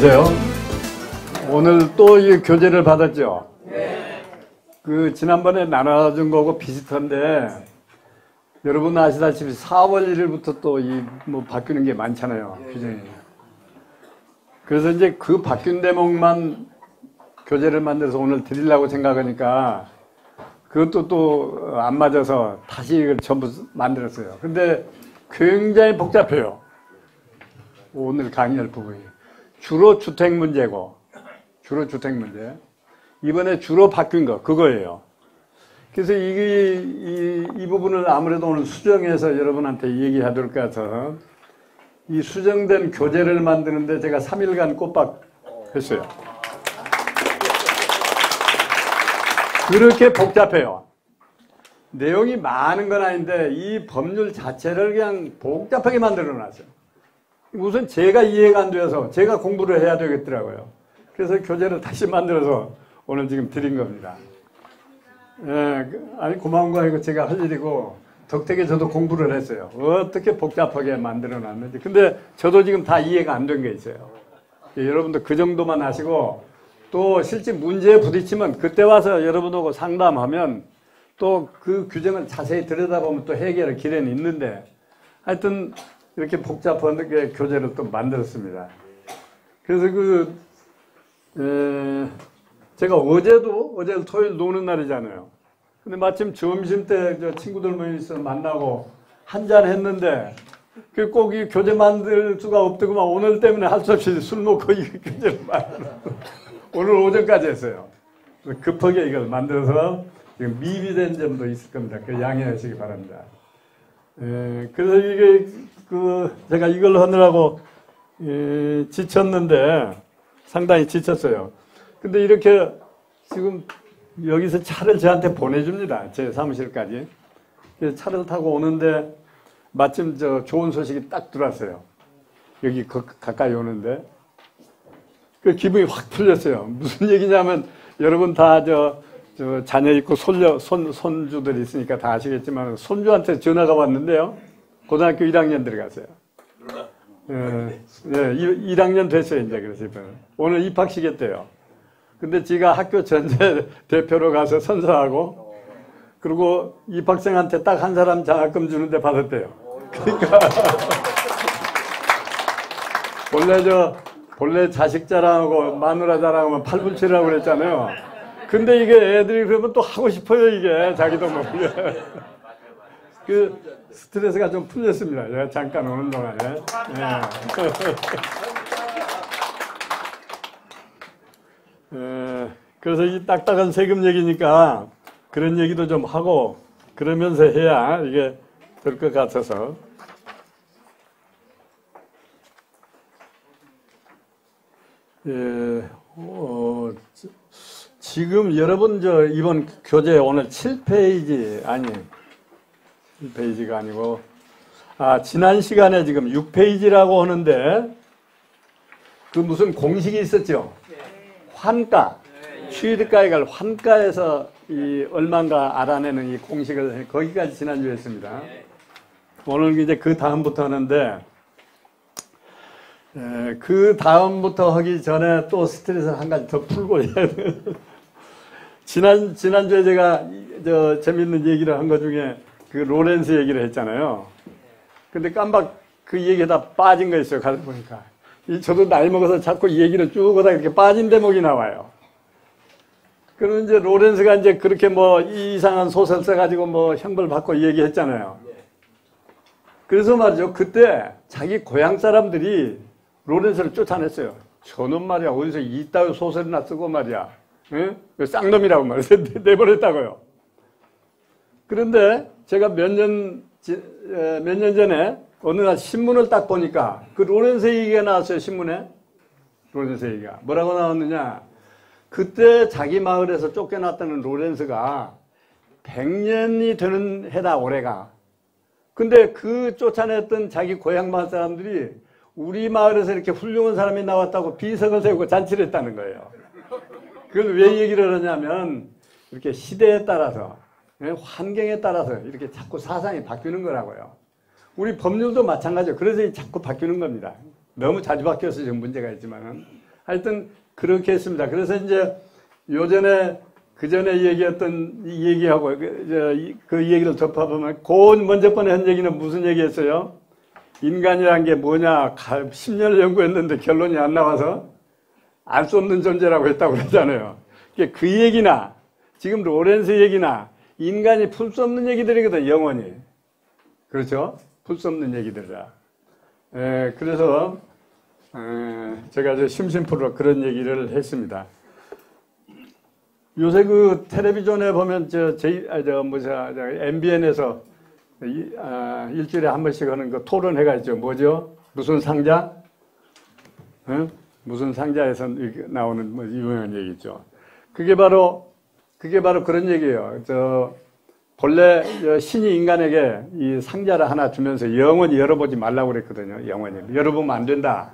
안녕하세요. 오늘 또 이 교재를 받았죠? 그 지난번에 나눠준 거고 비슷한데 여러분 아시다시피 4월 1일부터 또 이 뭐 바뀌는 게 많잖아요. 규정이. 그래서 이제 그 바뀐 대목만 교재를 만들어서 오늘 드리려고 생각하니까 그것도 또 안 맞아서 다시 이걸 전부 만들었어요. 근데 굉장히 복잡해요. 오늘 강의할 부분이. 주로 주택 문제고, 주로 주택 문제. 이번에 주로 바뀐 거, 그거예요. 그래서 이 부분을 아무래도 오늘 수정해서 여러분한테 얘기하도록 해서 이 수정된 교재를 만드는데 제가 3일간 꼬박했어요. 그렇게 복잡해요. 내용이 많은 건 아닌데 이 법률 자체를 그냥 복잡하게 만들어 놨어요. 우선 제가 이해가 안 돼서 제가 공부를 해야 되겠더라고요. 그래서 교재를 다시 만들어서 오늘 지금 드린 겁니다. 예, 아니 고마운 거 아니고 제가 할 일이고 덕택에 저도 공부를 했어요. 어떻게 복잡하게 만들어 놨는지. 근데 저도 지금 다 이해가 안 된 게 있어요. 예, 여러분도 그 정도만 하시고 또 실제 문제에 부딪히면 그때 와서 여러분하고 상담하면 또 그 규정을 자세히 들여다보면 또 해결의 길에는 있는데 하여튼 이렇게 복잡한 교재를 또 만들었습니다. 그래서 제가 어제도 토요일 노는 날이잖아요. 근데 마침 점심 때 저 친구들 모여서 만나고 한잔 했는데 꼭 이 교재 만들 수가 없더구만. 오늘 때문에 할 수 없이 술 먹고 이 교재를 만들어. 오늘 오전까지 했어요. 급하게 이걸 만들어서 지금 미비된 점도 있을 겁니다. 그 양해하시기 바랍니다. 그래서 이게 제가 이걸 하느라고 지쳤는데 상당히 지쳤어요. 근데 이렇게 지금 여기서 차를 저한테 보내줍니다. 제 사무실까지. 그래서 차를 타고 오는데 마침 저 좋은 소식이 딱 들어왔어요. 여기 가까이 오는데 그 기분이 확 풀렸어요. 무슨 얘기냐면 여러분 다 저 자녀 있고 손주들 있으니까 다 아시겠지만 손주한테 전화가 왔는데요. 고등학교 1학년 들어갔어요. 1학년 됐어요 이제. 그래서 오늘 입학식 했대요. 근데 지가 학교 전체 대표로 가서 선서하고 그리고 입학생한테 딱 한 사람 장학금 주는데 받았대요. 그러니까 본래 자식 자랑하고 마누라 자랑하면 팔불출이라고 그랬잖아요. 근데 이게 애들이 그러면 또 하고 싶어요, 이게. 자기도 모르게. 그 스트레스가 좀 풀렸습니다. 제가 잠깐 오는 동안에. 그래서 이 딱딱한 세금 얘기니까 그런 얘기도 좀 하고 그러면서 해야 이게 될 것 같아서. 지금 여러분 이번 교재 오늘 7페이지 7페이지가 아니고 지난 시간에 지금 6페이지라고 하는데 그 무슨 공식이 있었죠? 환가, 취득가액을 환가에서 이 얼마인가 알아내는 이 공식을 거기까지 지난주에 했습니다. 오늘 이제 그 다음부터 하는데 그 다음부터 하기 전에 또 스트레스 한 가지 더 풀고 해야 돼요. 지난주에 제가 재밌는 얘기를 한 것 중에 그 로렌스 얘기를 했잖아요. 근데 깜빡 그 얘기에다 빠진 거 있어요. 가서 보니까. 저도 나이 먹어서 자꾸 이 얘기를 쭉 하다 이렇게 빠진 대목이 나와요. 그러면 이제 로렌스가 이제 그렇게 뭐 이상한 소설 써가지고 뭐 형벌 받고 얘기했잖아요. 그래서 말이죠. 그때 자기 고향 사람들이 로렌스를 쫓아냈어요. 저놈 말이야. 어디서 이따위 소설이나 쓰고 말이야. 응? 쌍놈이라고 말해서 내버렸다고요. 그런데 제가 몇 년 전에 어느 날 신문을 딱 보니까 그 로렌스 얘기가 나왔어요. 신문에. 로렌스 얘기가. 뭐라고 나왔느냐. 그때 자기 마을에서 쫓겨났다는 로렌스가 100년이 되는 해다 올해가. 근데 그 쫓아냈던 자기 고향 마을 사람들이 우리 마을에서 이렇게 훌륭한 사람이 나왔다고 비석을 세우고 잔치를 했다는 거예요. 그걸 왜 얘기를 하냐면 이렇게 시대에 따라서 환경에 따라서 이렇게 자꾸 사상이 바뀌는 거라고요. 우리 법률도 마찬가지예요. 그래서 자꾸 바뀌는 겁니다. 너무 자주 바뀌어서 지금 문제가 있지만은 하여튼 그렇게 했습니다. 그래서 이제 그 전에 얘기했던 이 얘기하고 그 얘기를 덮어보면 그 먼저 번에 한 얘기는 무슨 얘기했어요? 인간이란 게 뭐냐 10년을 연구했는데 결론이 안 나와서 알 수 없는 존재라고 했다고 그러잖아요. 그 얘기나 지금 로렌스 얘기나 인간이 풀 수 없는 얘기들이거든, 영원히. 그렇죠? 풀 수 없는 얘기들이라. 그래서 제가 이제 심심풀로 그런 얘기를 했습니다. 요새 그 텔레비전에 보면 MBN에서 일주일에 한 번씩 하는 그 토론회가 있죠. 뭐죠? 무슨 상자? 무슨 상자에서 나오는 뭐 유명한 얘기죠. 그게 바로 그런 얘기예요. 본래 신이 인간에게 이 상자를 하나 주면서 영원히 열어보지 말라고 그랬거든요. 영원히. 열어보면 안 된다.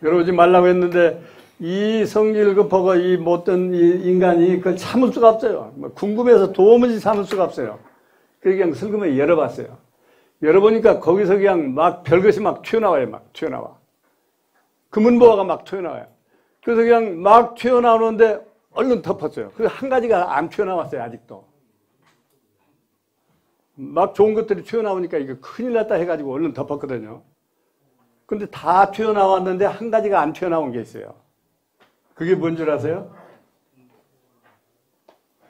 열어보지 말라고 했는데 이 성질 급하고 이 못된 이 인간이 그걸 참을 수가 없어요. 궁금해서 도무지 참을 수가 없어요. 그냥 슬그머니 열어봤어요. 열어보니까 거기서 그냥 막 별것이 막 튀어나와요. 막 튀어나와. 금은보화가 막 튀어나와요. 그래서 그냥 막 튀어나오는데 얼른 덮었어요. 그래서 한 가지가 안 튀어나왔어요. 아직도. 막 좋은 것들이 튀어나오니까 이거 큰일 났다 해가지고 얼른 덮었거든요. 근데 다 튀어나왔는데 한 가지가 안 튀어나온 게 있어요. 그게 뭔 줄 아세요?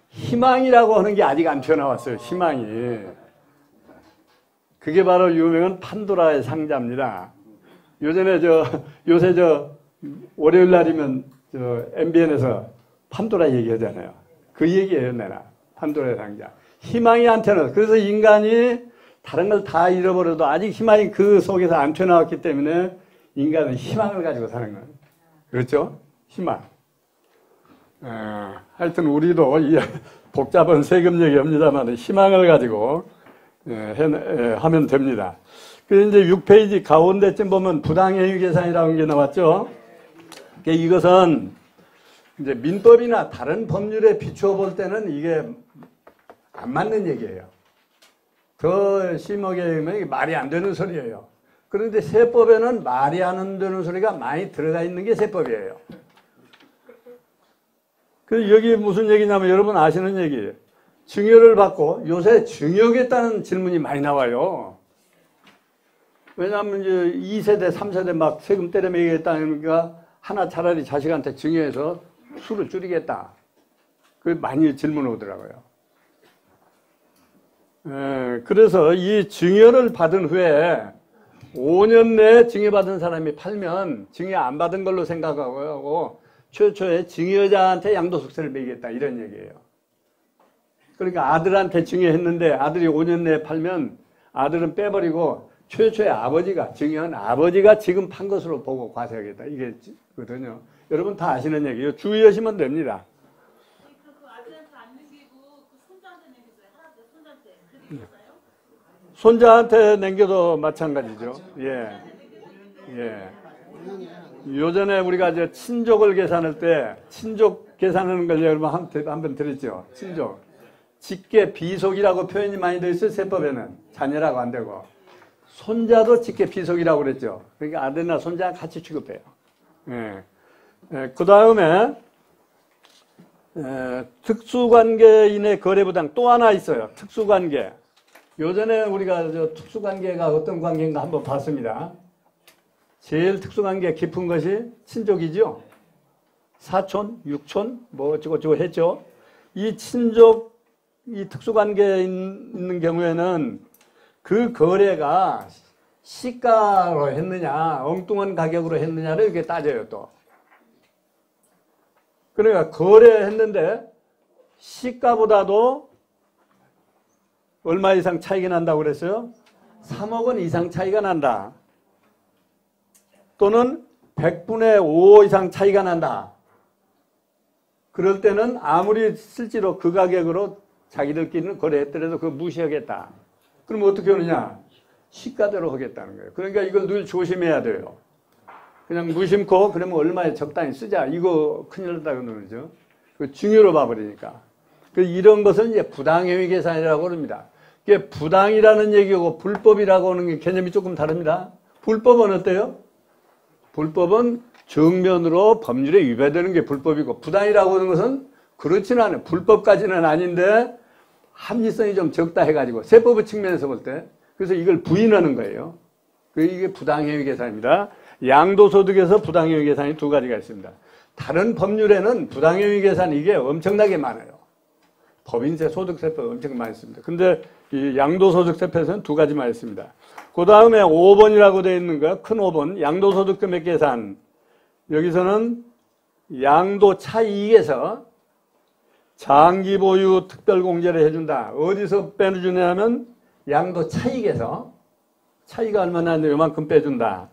희망이라고 하는 게 아직 안 튀어나왔어요. 희망이. 그게 바로 유명한 판도라의 상자입니다. 요새 월요일 날이면 MBN에서 판도라 얘기하잖아요. 그 얘기예요, 내가. 판도라의 상자. 희망이 안 튀어나왔어요. 그래서 인간이 다른 걸 다 잃어버려도 아직 희망이 그 속에서 안 튀어나왔기 때문에 인간은 희망을 가지고 사는 거예요. 그렇죠? 희망. 하여튼 우리도 이 복잡한 세금 얘기합니다만 희망을 가지고 하면 됩니다. 그래서 이제 6페이지 가운데쯤 보면 부당행위 계산이라는 게 나왔죠. 이것은 이제 민법이나 다른 법률에 비추어 볼 때는 이게 안 맞는 얘기예요. 더 심하게 하면 말이 안 되는 소리예요. 그런데 세법에는 말이 안 되는 소리가 많이 들어가 있는 게 세법이에요. 그래서 여기 무슨 얘기냐면 여러분 아시는 얘기예요. 증여를 받고 요새 증여하겠다는 질문이 많이 나와요. 왜냐하면 이제 2세대, 3세대 막 세금 때려 매기겠다니까 하나 차라리 자식한테 증여해서 수를 줄이겠다. 그게 많이 질문 오더라고요. 그래서 이 증여를 받은 후에 5년 내에 증여받은 사람이 팔면 증여 안 받은 걸로 생각하고 최초에 증여자한테 양도소득세를 매기겠다 이런 얘기예요. 그러니까 아들한테 증여했는데 아들이 5년 내에 팔면 아들은 빼버리고 최초에 아버지가 증여한 아버지가 지금 판 것으로 보고 과세하겠다 이게 거든요. 여러분 다 아시는 얘기예요. 주의하시면 됩니다. 그 아들한테 안 남기고 그 손자한테 남겼어요. 할아버지 손자한테 그렇게 했어요? 손자한테 남겨도 마찬가지죠. 예. 요전에 우리가 이제 친족을 계산할 때 친족 계산하는 걸 여러분 한번 들었죠. 친족. 직계 비속이라고 표현이 많이 되어 있어요. 세법에는. 자녀라고 안 되고. 손자도 직계 비속이라고 그랬죠. 그러니까 아들이나 손자 같이 취급해요. 그 다음에 특수관계인의 거래부당 또 하나 있어요. 특수관계. 요전에 우리가 특수관계가 어떤 관계인가 한번 봤습니다. 제일 특수관계 깊은 것이 친족이죠. 사촌, 육촌, 뭐 어쩌고저쩌고 했죠. 이 친족, 이 특수관계에 있는 경우에는 그 거래가 시가로 했느냐, 엉뚱한 가격으로 했느냐를 이렇게 따져요, 또. 그러니까 거래했는데 시가보다도 얼마 이상 차이가 난다고 그랬어요? 3억 원 이상 차이가 난다. 또는 100분의 5 이상 차이가 난다. 그럴 때는 아무리 실제로 그 가격으로 자기들끼리는 거래했더라도 그거 무시하겠다. 그럼 어떻게 하느냐? 시가대로 하겠다는 거예요. 그러니까 이걸 늘 조심해야 돼요. 그냥 무심코 그러면 얼마에 적당히 쓰자. 이거 큰일 났다고 그러죠. 그 중요로 봐버리니까. 이런 것은 이제 부당행위 계산이라고 합니다. 이게 부당이라는 얘기고 불법이라고 하는 게 개념이 조금 다릅니다. 불법은 어때요? 불법은 정면으로 법률에 위배되는 게 불법이고, 부당이라고 하는 것은 그렇지는 않아요. 불법까지는 아닌데 합리성이 좀 적다 해가지고 세법의 측면에서 볼 때, 그래서 이걸 부인하는 거예요. 이게 부당행위 계산입니다. 양도소득에서 부당행위 계산이 두 가지가 있습니다. 다른 법률에는 부당행위 계산 이게 엄청나게 많아요. 법인세, 소득세법 엄청 많습니다. 근데 이 양도소득세법에서는 두 가지만 있습니다. 그 다음에 5번이라고 되어 있는 거야. 큰 5번. 양도소득 금액 계산. 여기서는 양도 차이익에서 장기 보유 특별 공제를 해준다. 어디서 빼주냐면 양도 차익에서 차이가 얼마나 있는데 요만큼 빼준다.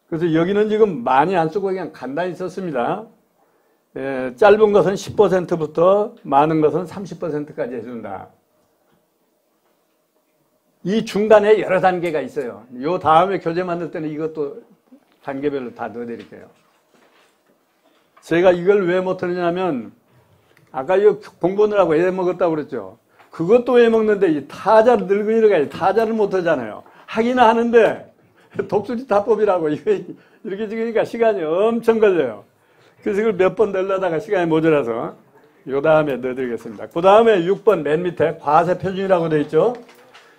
그래서 여기는 지금 많이 안 쓰고 그냥 간단히 썼습니다. 짧은 것은 10%부터 많은 것은 30%까지 해준다. 이 중간에 여러 단계가 있어요. 요 다음에 교재 만들 때는 이것도 단계별로 다 넣어드릴게요. 제가 이걸 왜 못하느냐면 아까 이거 공부하느라고 애 먹었다고 그랬죠. 그것도 애 먹는데 이 타자를 늙은이가 타자를 못하잖아요. 하기는 하는데 독수리 타법이라고 이렇게 찍으니까 시간이 엄청 걸려요. 그래서 이걸 몇 번 넣으려다가 시간이 모자라서 요 다음에 넣어드리겠습니다. 그 다음에 6번 맨 밑에 과세 표준이라고 되어 있죠.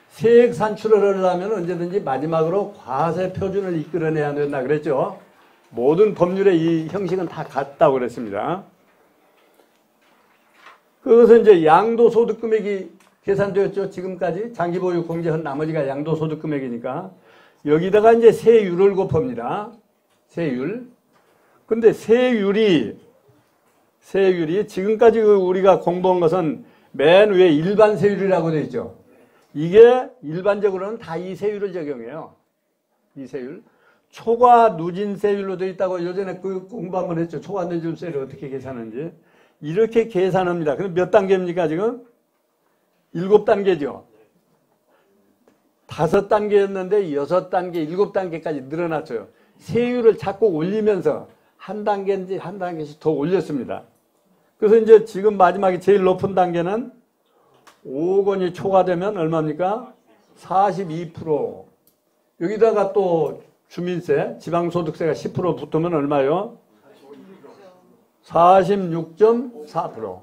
세액 산출을 하려면 언제든지 마지막으로 과세 표준을 이끌어내야 된다 그랬죠. 모든 법률의 이 형식은 다 같다고 그랬습니다. 그래서 이제 양도소득 금액이 계산되었죠. 지금까지 장기보유 공제한 나머지가 양도소득 금액이니까 여기다가 이제 세율을 곱합니다. 세율. 근데 세율이 지금까지 우리가 공부한 것은 맨 위에 일반 세율이라고 되어 있죠. 이게 일반적으로는 다 이 세율을 적용해요. 이 세율. 초과 누진세율로 되어 있다고 예전에 그 공부 한번 했죠. 초과 누진세율을 어떻게 계산하는지. 이렇게 계산합니다. 그럼 몇 단계입니까 지금? 7단계죠. 5단계였는데 6단계, 7단계까지 늘어났어요. 세율을 자꾸 올리면서 한 단계인지 한 단계씩 더 올렸습니다. 그래서 이제 지금 마지막에 제일 높은 단계는 5억 원이 초과되면 얼마입니까? 42%. 여기다가 또 주민세, 지방소득세가 10% 붙으면 얼마요? 46.4%.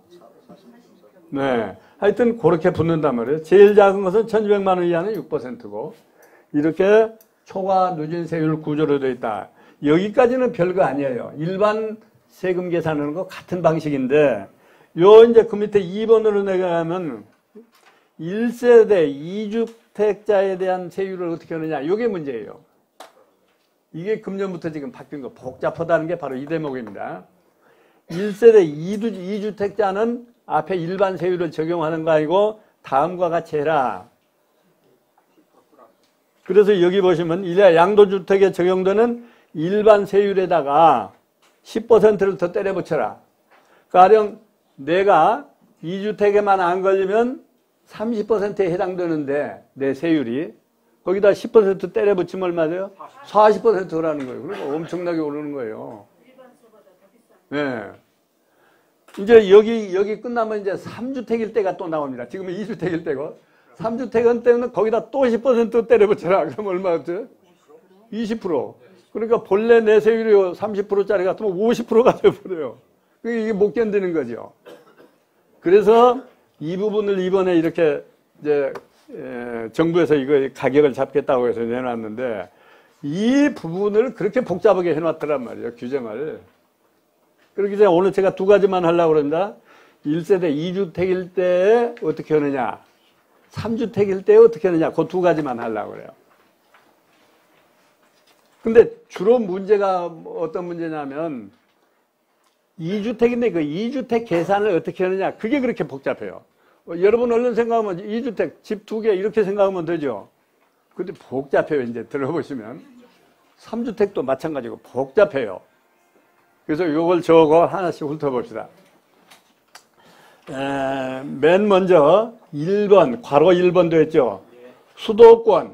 네. 하여튼 그렇게 붙는단 말이에요. 제일 작은 것은 1200만 원 이하는 6%고 이렇게 초과 누진세율 구조로 되어 있다. 여기까지는 별거 아니에요. 일반 세금 계산하는 거 같은 방식인데 요 이제 그 밑에 2번으로 내려가면 1세대 2주택자에 대한 세율을 어떻게 하느냐. 이게 문제예요. 이게 금년부터 지금 바뀐 거 복잡하다는 게 바로 이 대목입니다. 1세대 2주택자는 앞에 일반 세율을 적용하는 거 아니고 다음과 같이 해라. 그래서 여기 보시면 양도주택에 적용되는 일반 세율에다가 10%를 더 때려 붙여라. 가령 내가 2주택에만 안 걸리면 30%에 해당되는데 내 세율이 거기다 10% 때려 붙이면 얼마죠? 40%라는 거예요. 그러니까 엄청나게 오르는 거예요. 네. 이제 여기 끝나면 이제 3주택일 때가 또 나옵니다. 지금은 2주택일 때고 3주택은 때는 거기다 또 10% 때려 붙여라. 그럼 얼마였죠? 20%. 그러니까 본래 내 세율이 30%짜리 같으면 50%가 돼버려요. 이게 못 견디는 거죠. 그래서 이 부분을 이번에 이렇게 이제 정부에서 이거 가격을 잡겠다고 해서 내놨는데 이 부분을 그렇게 복잡하게 해놨더란 말이에요. 규정을. 그렇기 때문에 오늘 제가 두 가지만 하려고 그럽니다. 1세대 2주택일 때 어떻게 하느냐, 3주택일 때 어떻게 하느냐, 그 두 가지만 하려고 그래요. 근데 주로 문제가 어떤 문제냐면 2주택인데 그 2주택 계산을 어떻게 하느냐, 그게 그렇게 복잡해요. 여러분 얼른 생각하면 2주택, 집 2개 이렇게 생각하면 되죠. 근데 복잡해요. 이제 들어보시면 3주택도 마찬가지고 복잡해요. 그래서 이걸 저거 하나씩 훑어봅시다. 맨 먼저 1번, 괄호 1번 되었죠. 수도권.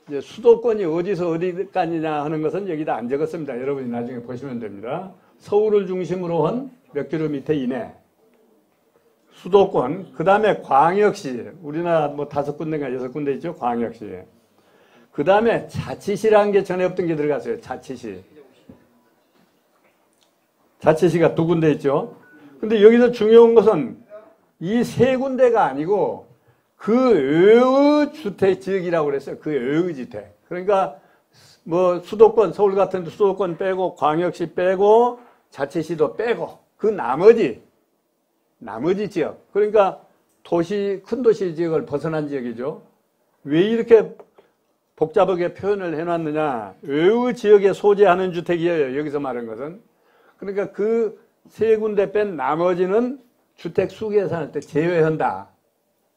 이제 수도권이 어디서 어디까지냐 하는 것은 여기다 안 적었습니다. 여러분이 나중에 보시면 됩니다. 서울을 중심으로 한 몇 킬로미터 이내. 수도권. 그 다음에 광역시. 우리나라 뭐 5군데인가 6군데 있죠. 광역시. 그 다음에 자치시라는 게 전에 없던 게 들어갔어요. 자치시. 자치시가 두 군데 있죠. 근데 여기서 중요한 것은 이 세 군데가 아니고 그 외의 주택 지역이라고 그랬어요. 그 외의 주택. 그러니까 뭐 수도권, 서울 같은 데 수도권 빼고 광역시 빼고 자치시도 빼고 그 나머지 지역. 그러니까 도시, 큰 도시 지역을 벗어난 지역이죠. 왜 이렇게 복잡하게 표현을 해놨느냐. 외의 지역에 소재하는 주택이에요. 여기서 말한 것은. 그러니까 그 세 군데 뺀 나머지는 주택 수계산할 때 제외한다.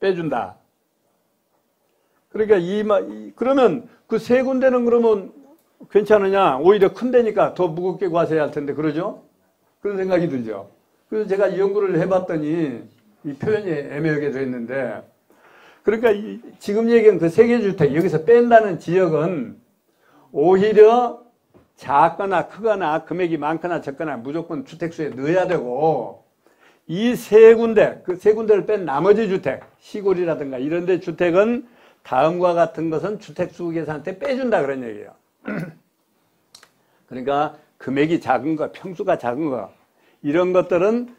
빼준다. 그러니까 그러면 그 세 군데는 그러면 괜찮으냐? 오히려 큰 데니까 더 무겁게 과세해야 할 텐데, 그러죠? 그런 생각이 들죠. 그래서 제가 이 연구를 해봤더니 이 표현이 애매하게 되어 있는데, 그러니까 지금 얘기한 그 세계주택, 여기서 뺀다는 지역은 오히려 작거나 크거나 금액이 많거나 적거나 무조건 주택수에 넣어야 되고, 이 세 군데, 그 세 군데를 뺀 나머지 주택, 시골이라든가 이런 데 주택은 다음과 같은 것은 주택수 계산한테 빼준다 그런 얘기예요. 그러니까 금액이 작은 거, 평수가 작은 거, 이런 것들은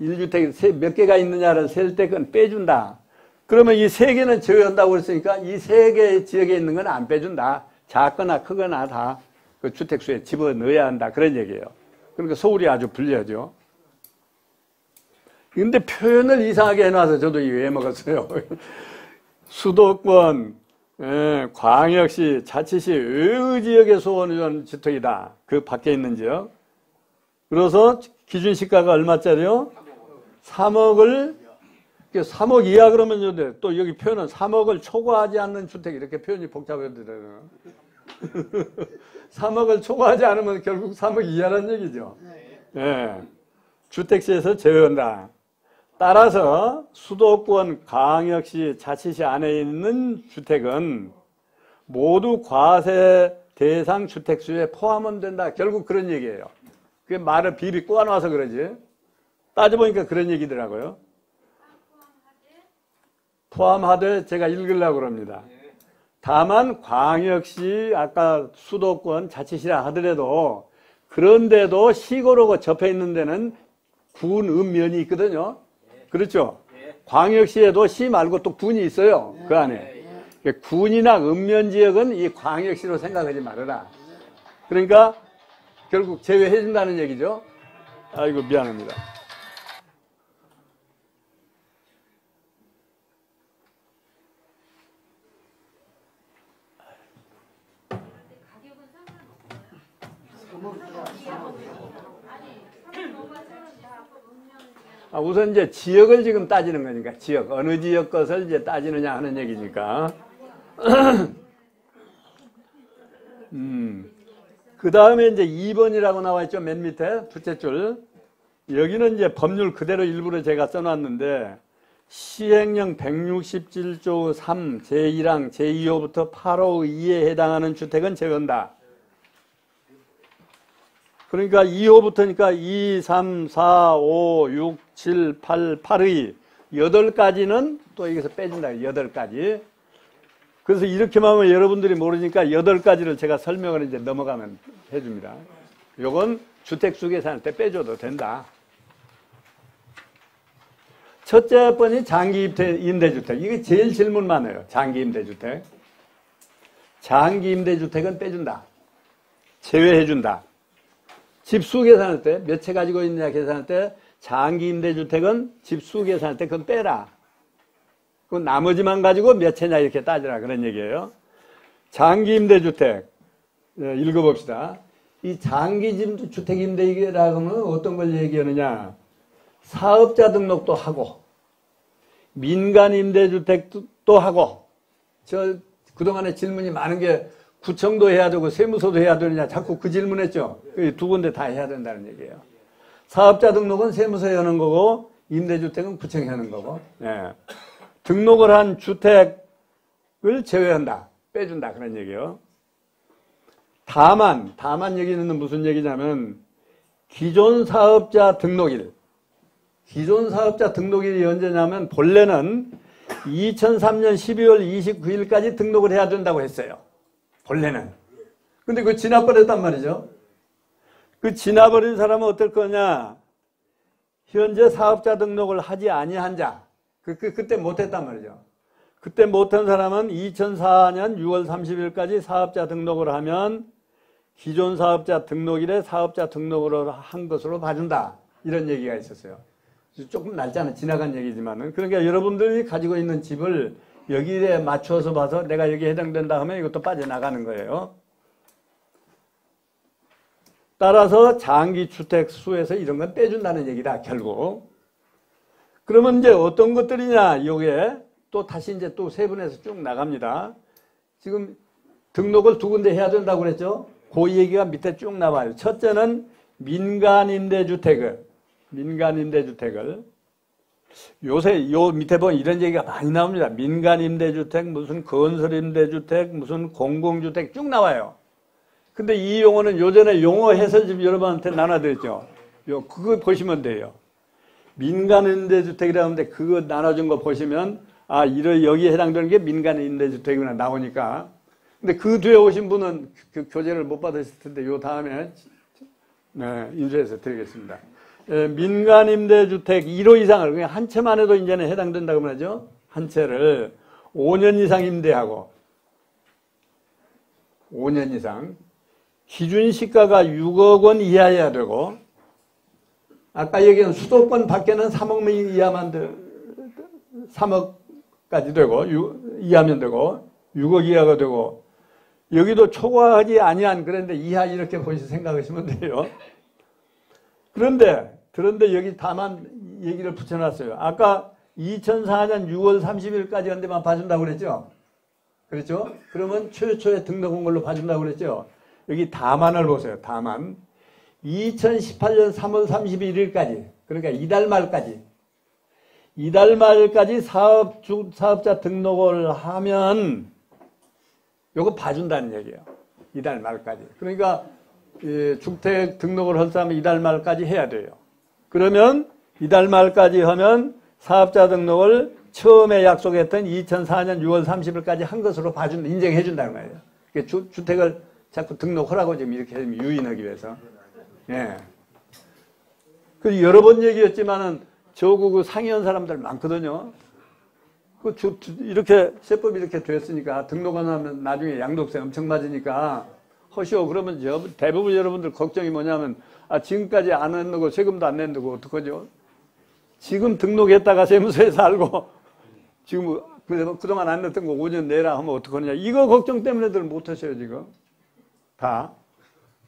1주택 몇 개가 있느냐를 셀 때 그건 빼준다. 그러면 이 세 개는 제외한다고 그랬으니까 이 세 개 지역에 있는 건 안 빼준다. 작거나 크거나 다 그 주택수에 집어넣어야 한다. 그런 얘기예요. 그러니까 서울이 아주 불리하죠. 근데 표현을 이상하게 해놔서 저도 이해 먹었어요. 수도권, 광역시, 자치시, 외의 지역에 소원한 주택이다. 그 밖에 있는 지역. 그래서 기준시가가 얼마짜리요? 3억을, 3억 이하 그러면 또 여기 표현은 3억을 초과하지 않는 주택, 이렇게 표현이 복잡해지더라고요. 3억을 초과하지 않으면 결국 3억 이하라는 얘기죠. 예. 주택시에서 제외한다. 따라서 수도권, 광역시, 자치시 안에 있는 주택은 모두 과세 대상 주택수에 포함은 된다. 결국 그런 얘기예요. 그게 말을 비비 꼬아놔서 그러지. 따져보니까 그런 얘기더라고요. 포함하되 제가 읽으려고 그럽니다. 다만 광역시, 아까 수도권, 자치시라 하더라도 그런데도 시골하고 접해 있는 데는 군, 읍면이 있거든요. 그렇죠? 광역시에도 시 말고 또 군이 있어요. 그 안에. 군이나 읍면 지역은 이 광역시로 생각하지 말아라. 그러니까 결국 제외해 준다는 얘기죠. 아이고 미안합니다. 우선 이제 지역을 지금 따지는 거니까 지역 어느 지역 것을 이제 따지느냐 하는 얘기니까. 그 다음에 이제 2번이라고 나와 있죠. 맨 밑에 둘째 줄. 여기는 이제 법률 그대로 일부러 제가 써놨는데 시행령 167조 3 제1항 제2호부터 8호 2에 해당하는 주택은 제외한다. 그러니까 2호부터니까 2, 3, 4, 5, 6, 7, 8, 8의 8가지는 또 여기서 빼준다. 8가지. 그래서 이렇게만 하면 여러분들이 모르니까 8가지를 제가 설명을 이제 넘어가면 해줍니다. 요건 주택수 계산할 때 빼줘도 된다. 첫째 번이 장기 임대주택. 이게 제일 질문 많아요. 장기 임대주택. 장기 임대주택은 빼준다. 제외해준다. 집수 계산할 때 몇 채 가지고 있느냐 계산할 때 장기 임대주택은 집수 계산할 때 그건 빼라. 그 나머지만 가지고 몇 채냐 이렇게 따지라 그런 얘기예요. 장기 임대주택 읽어봅시다. 이 장기 주택 임대라고 하면 어떤 걸 얘기하느냐. 사업자 등록도 하고 민간 임대주택도 하고 그동안에 질문이 많은 게 구청도 해야 되고 세무서도 해야 되느냐 자꾸 그 질문했죠. 두 군데 다 해야 된다는 얘기예요. 사업자 등록은 세무서에 하는 거고 임대주택은 구청에 하는 거고. 예. 등록을 한 주택을 제외한다. 빼준다 그런 얘기예요. 다만 얘기는 무슨 얘기냐면 기존 사업자 등록일. 기존 사업자 등록일이 언제냐면 본래는 2003년 12월 29일까지 등록을 해야 된다고 했어요. 본래는. 근데 그 지나버렸단 말이죠. 그 지나버린 사람은 어떨 거냐? 현재 사업자 등록을 하지 아니한 자. 그때 못했단 말이죠. 그때 못한 사람은 2004년 6월 30일까지 사업자 등록을 하면 기존 사업자 등록일에 사업자 등록을 한 것으로 봐준다. 이런 얘기가 있었어요. 조금 날짜는 지나간 얘기지만은. 그러니까 여러분들이 가지고 있는 집을 여기에 맞춰서 봐서 내가 여기에 해당된다 하면 이것도 빠져나가는 거예요. 따라서 장기주택 수에서 이런 건 떼준다는 얘기다, 결국. 그러면 이제 어떤 것들이냐, 요게 또 다시 이제 또 세분해서 쭉 나갑니다. 지금 등록을 2군데 해야 된다고 그랬죠? 그 얘기가 밑에 쭉 나와요. 첫째는 민간임대주택을. 요새 요 밑에 보면 이런 얘기가 많이 나옵니다. 민간임대주택, 무슨 건설임대주택, 무슨 공공주택 쭉 나와요. 근데 이 용어는 요전에 용어 해설집 여러분한테 나눠드렸죠. 그거 보시면 돼요. 민간임대주택이라고 하는데 그거 나눠준 거 보시면 아, 여기에 해당되는 게 민간임대주택이구나 나오니까. 근데 그 뒤에 오신 분은 그 교재를 못 받으실 텐데 요 다음에 인수해서 드리겠습니다. 민간임대주택 1호 이상을 그냥 한 채만 해도 이제는 해당된다고 말하죠. 한 채를 5년 이상 임대하고 5년 이상 기준 시가가 6억 원 이하여야 되고 아까 얘기한 수도권 밖에는 3억 이하만 3억까지 되고 이하면 되고 6억 이하가 되고 여기도 초과하지 아니한 그런데 이하 이렇게 보시 생각하시면 돼요. 그런데 여기 다만 얘기를 붙여놨어요. 아까 2004년 6월 30일까지 한 데만 봐준다고 그랬죠? 그렇죠? 그러면 최초에 등록한 걸로 봐준다고 그랬죠? 여기 다만을 보세요. 다만 2018년 3월 31일까지 그러니까 이달 말까지 사업자 등록을 하면 요거 봐준다는 얘기예요. 이달 말까지. 그러니까 주택 등록을 할 사람은 이달 말까지 해야 돼요. 그러면 이달 말까지 하면 사업자 등록을 처음에 약속했던 2004년 6월 30일까지 한 것으로 봐준다, 인정해 준다는 거예요. 주택을 자꾸 등록하라고 지금 이렇게 유인하기 위해서. 예. 그 여러 번 얘기했지만은 저구 상위원 사람들 많거든요. 이렇게 세법이 이렇게 됐으니까 등록 안 하면 나중에 양도세 엄청 맞으니까 허시오. 그러면 대부분 여러분들 걱정이 뭐냐면 지금까지 안 냈고 세금도 안 낸다고 어떡하죠? 지금 등록했다가 세무서에서 알고 지금 그동안 안 냈던 거 5년 내라 하면 어떡하냐. 이거 걱정 때문에들 못하셔요 지금. 다.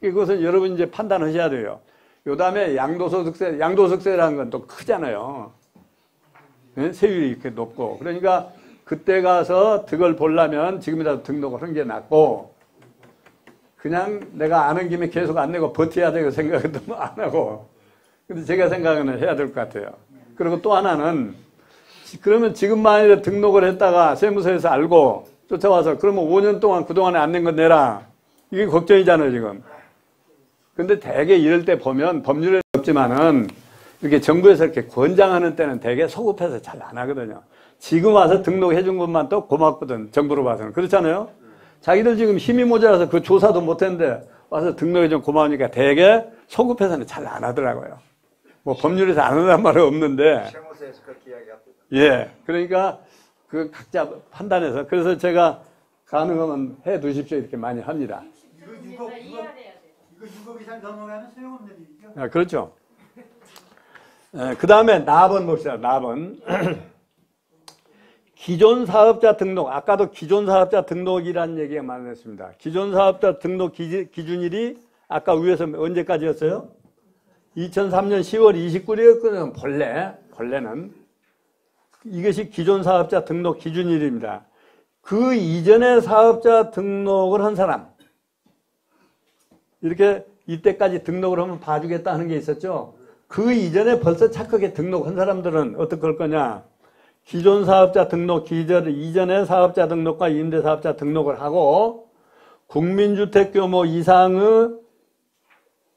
그것은 여러분 이제 판단하셔야 돼요. 요 다음에 양도소득세라는 건 또 크잖아요. 세율이 이렇게 높고. 그러니까 그때 가서 득을 보려면 지금이라도 등록을 하는 게 낫고 그냥 내가 아는 김에 계속 안 내고 버텨야 되고 생각은 안 하고. 근데 제가 생각은 해야 될 것 같아요. 그리고 또 하나는 그러면 지금만이라도 등록을 했다가 세무서에서 알고 쫓아와서 그러면 5년 동안 그동안에 안 낸 거 내라. 이게 걱정이잖아요 지금. 근데 대개 이럴 때 보면 법률에 없지만은 이렇게 정부에서 이렇게 권장하는 때는 되게 소급해서 잘 안 하거든요. 지금 와서 등록해 준 것만 또 고맙거든. 정부로 봐서는. 그렇잖아요. 자기들 지금 힘이 모자라서 그 조사도 못했는데 와서 등록해 준 고마우니까 되게 소급해서는 잘 안 하더라고요. 뭐 법률에서 안 한다는 말은 없는데. 세무서에서 그렇게 이야기합니다. 예. 그러니까 그 각자 판단해서. 그래서 제가 가능하면 해 두십시오. 이렇게 많이 합니다. 이거 6억 이상 넘어가면 소용없는 일이죠? 그렇죠. 그 다음에 납은 봅시다. 납은. 기존 사업자 등록. 아까도 기존 사업자 등록이라는 얘기가 많았습니다. 기존 사업자 등록 기준일이 아까 위에서 언제까지였어요? 2003년 10월 29일이었거든요. 본래는. 이것이 기존 사업자 등록 기준일입니다. 그 이전에 사업자 등록을 한 사람. 이렇게 이때까지 등록을 하면 봐주겠다 하는 게 있었죠. 그 이전에 벌써 착하게 등록한 사람들은 어떻게 할 거냐. 기존 사업자 등록 이전에 사업자 등록과 임대사업자 등록을 하고 국민주택 규모 이상의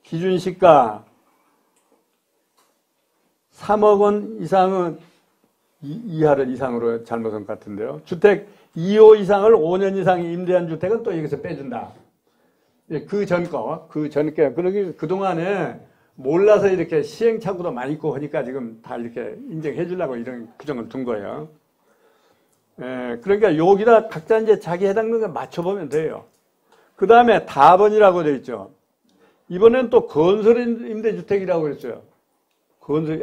기준시가 3억 원 이상의 이하를 이상으로 잘못한 것 같은데요. 주택 2호 이상을 5년 이상 임대한 주택은 또 여기서 빼준다. 그 전 거, 그러기 그동안에 몰라서 이렇게 시행착오도 많이 있고 하니까 지금 다 이렇게 인정해 주려고 이런 규정을 둔 거예요. 그러니까 여기다 각자 이제 자기 해당되는 거 맞춰보면 돼요. 그 다음에 다번이라고 되어 있죠. 이번엔 또 건설 임대주택이라고 그랬어요.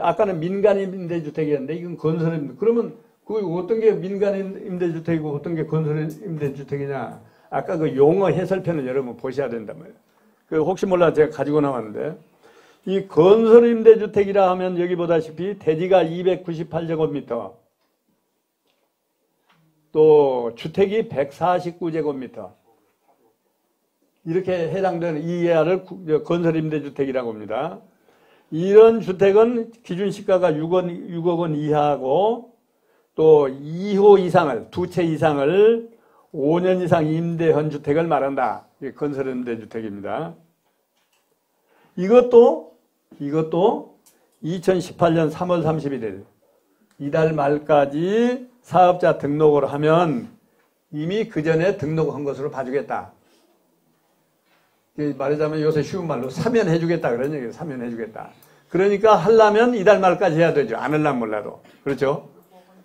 아까는 민간 임대주택이었는데 이건 건설 임대. 그러면 그 어떤 게 민간 임대주택이고 어떤 게 건설 임대주택이냐. 아까 그 용어 해설편을 여러분 보셔야 된단 말이에요. 그 혹시 몰라 제가 가지고 나왔는데 이 건설 임대주택이라 하면 여기 보다시피 대지가 298제곱미터 또 주택이 149제곱미터 이렇게 해당되는 이 이하를 건설 임대주택이라고 합니다. 이런 주택은 기준시가가 6억 원 이하고 또 2호 이상을, 두 채 이상을 5년 이상 임대한 주택을 말한다. 이게 건설 임대주택입니다. 이것도 2018년 3월 31일 이달 말까지 사업자 등록을 하면 이미 그 전에 등록한 것으로 봐주겠다. 말하자면 요새 쉬운 말로 사면해 주겠다 그런 얘기예요. 사면해 주겠다. 그러니까 하려면 이달 말까지 해야 되죠. 안 하려면 몰라도. 그렇죠?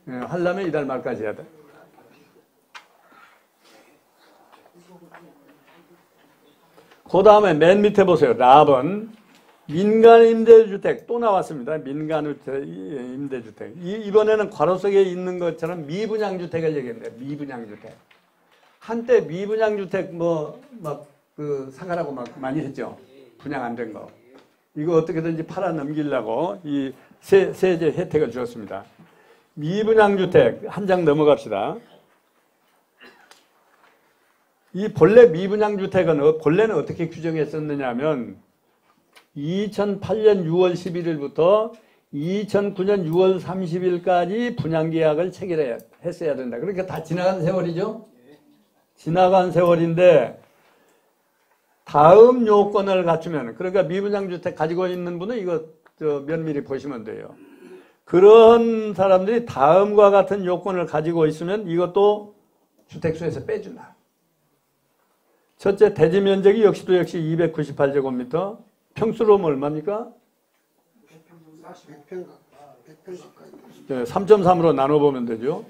하려면 이달 말까지 해야 돼. 그 다음에 맨 밑에 보세요. 랍은 민간 임대주택 또 나왔습니다. 민간 임대주택. 이번에는 괄호 속에 있는 것처럼 미분양주택을 얘기합니다. 미분양주택. 한때 미분양주택 상가라고 막 많이 했죠. 분양 안 된 거. 이거 어떻게든지 팔아 넘기려고 이 세제 혜택을 주었습니다. 미분양주택 한 장 넘어갑시다. 이 본래 미분양주택은 본래는 어떻게 규정했었느냐 하면 2008년 6월 11일부터 2009년 6월 30일까지 분양계약을 체결했어야 된다. 그러니까 다 지나간 세월이죠. 지나간 세월인데 다음 요건을 갖추면 그러니까 미분양주택 가지고 있는 분은 이거 면밀히 보시면 돼요. 그런 사람들이 다음과 같은 요건을 가지고 있으면 이것도 주택수에서 빼준다. 첫째, 대지 면적이 역시 298제곱미터. 평수로 얼마입니까? 3.3으로 나눠보면 되죠.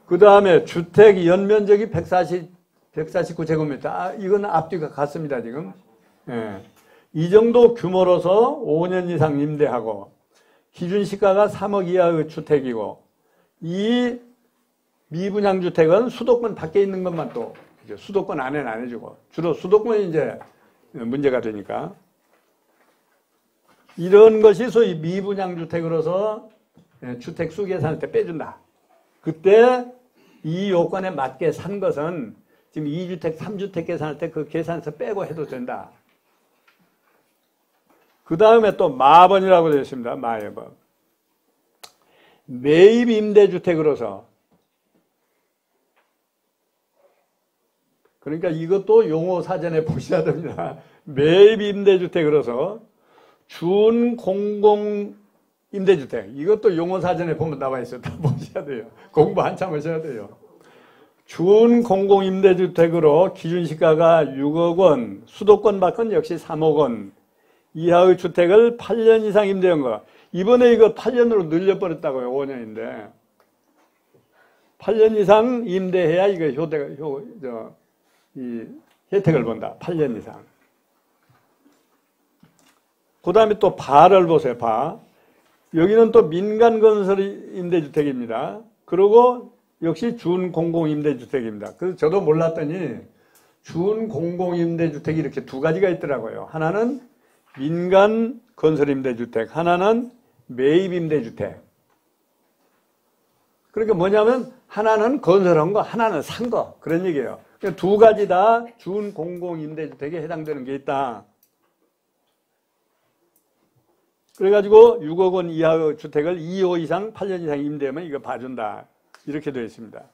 그 다음에 주택 연면적이 149제곱미터. 이건 앞뒤가 같습니다, 지금. 이 정도 규모로서 5년 이상 임대하고, 기준시가가 3억 이하의 주택이고, 이 미분양주택은 수도권 밖에 있는 것만 또, 수도권 안에는 안 해주고, 주로 수도권이 이제 문제가 되니까. 이런 것이 소위 미분양주택으로서 주택수 계산할 때 빼준다. 그때 이 요건에 맞게 산 것은 지금 2주택, 3주택 계산할 때 그 계산에서 빼고 해도 된다. 그 다음에 또 마번이라고 되어 있습니다. 마번. 매입 임대주택으로서. 그러니까 이것도 용어 사전에 보셔야 됩니다. 매입 임대주택으로서 준공공 임대주택. 이것도 용어 사전에 보면 나와 있어요. 다 보셔야 돼요. 공부 한참 하셔야 돼요. 준공공 임대주택으로 기준시가가 6억 원, 수도권 밖은 역시 3억 원 이하의 주택을 8년 이상 임대한 거. 이번에 이거 8년으로 늘려버렸다고요. 5년인데. 8년 이상 임대해야 이거 이 혜택을 본다. 8년 이상. 그 다음에 또 바를 보세요. 바. 여기는 또 민간건설 임대주택입니다. 그리고 역시 준공공임대주택입니다. 그래서 저도 몰랐더니 준공공임대주택이 이렇게 두 가지가 있더라고요. 하나는 민간건설임대주택, 하나는 매입임대주택. 그러니까 뭐냐면 하나는 건설한 거, 하나는 산 거. 그런 얘기예요. 그러니까 두 가지 다 준공공임대주택에 해당되는 게 있다. 그래가지고 6억 원 이하의 주택을 2호 이상, 8년 이상 임대하면 이거 봐준다. 이렇게 되어 있습니다.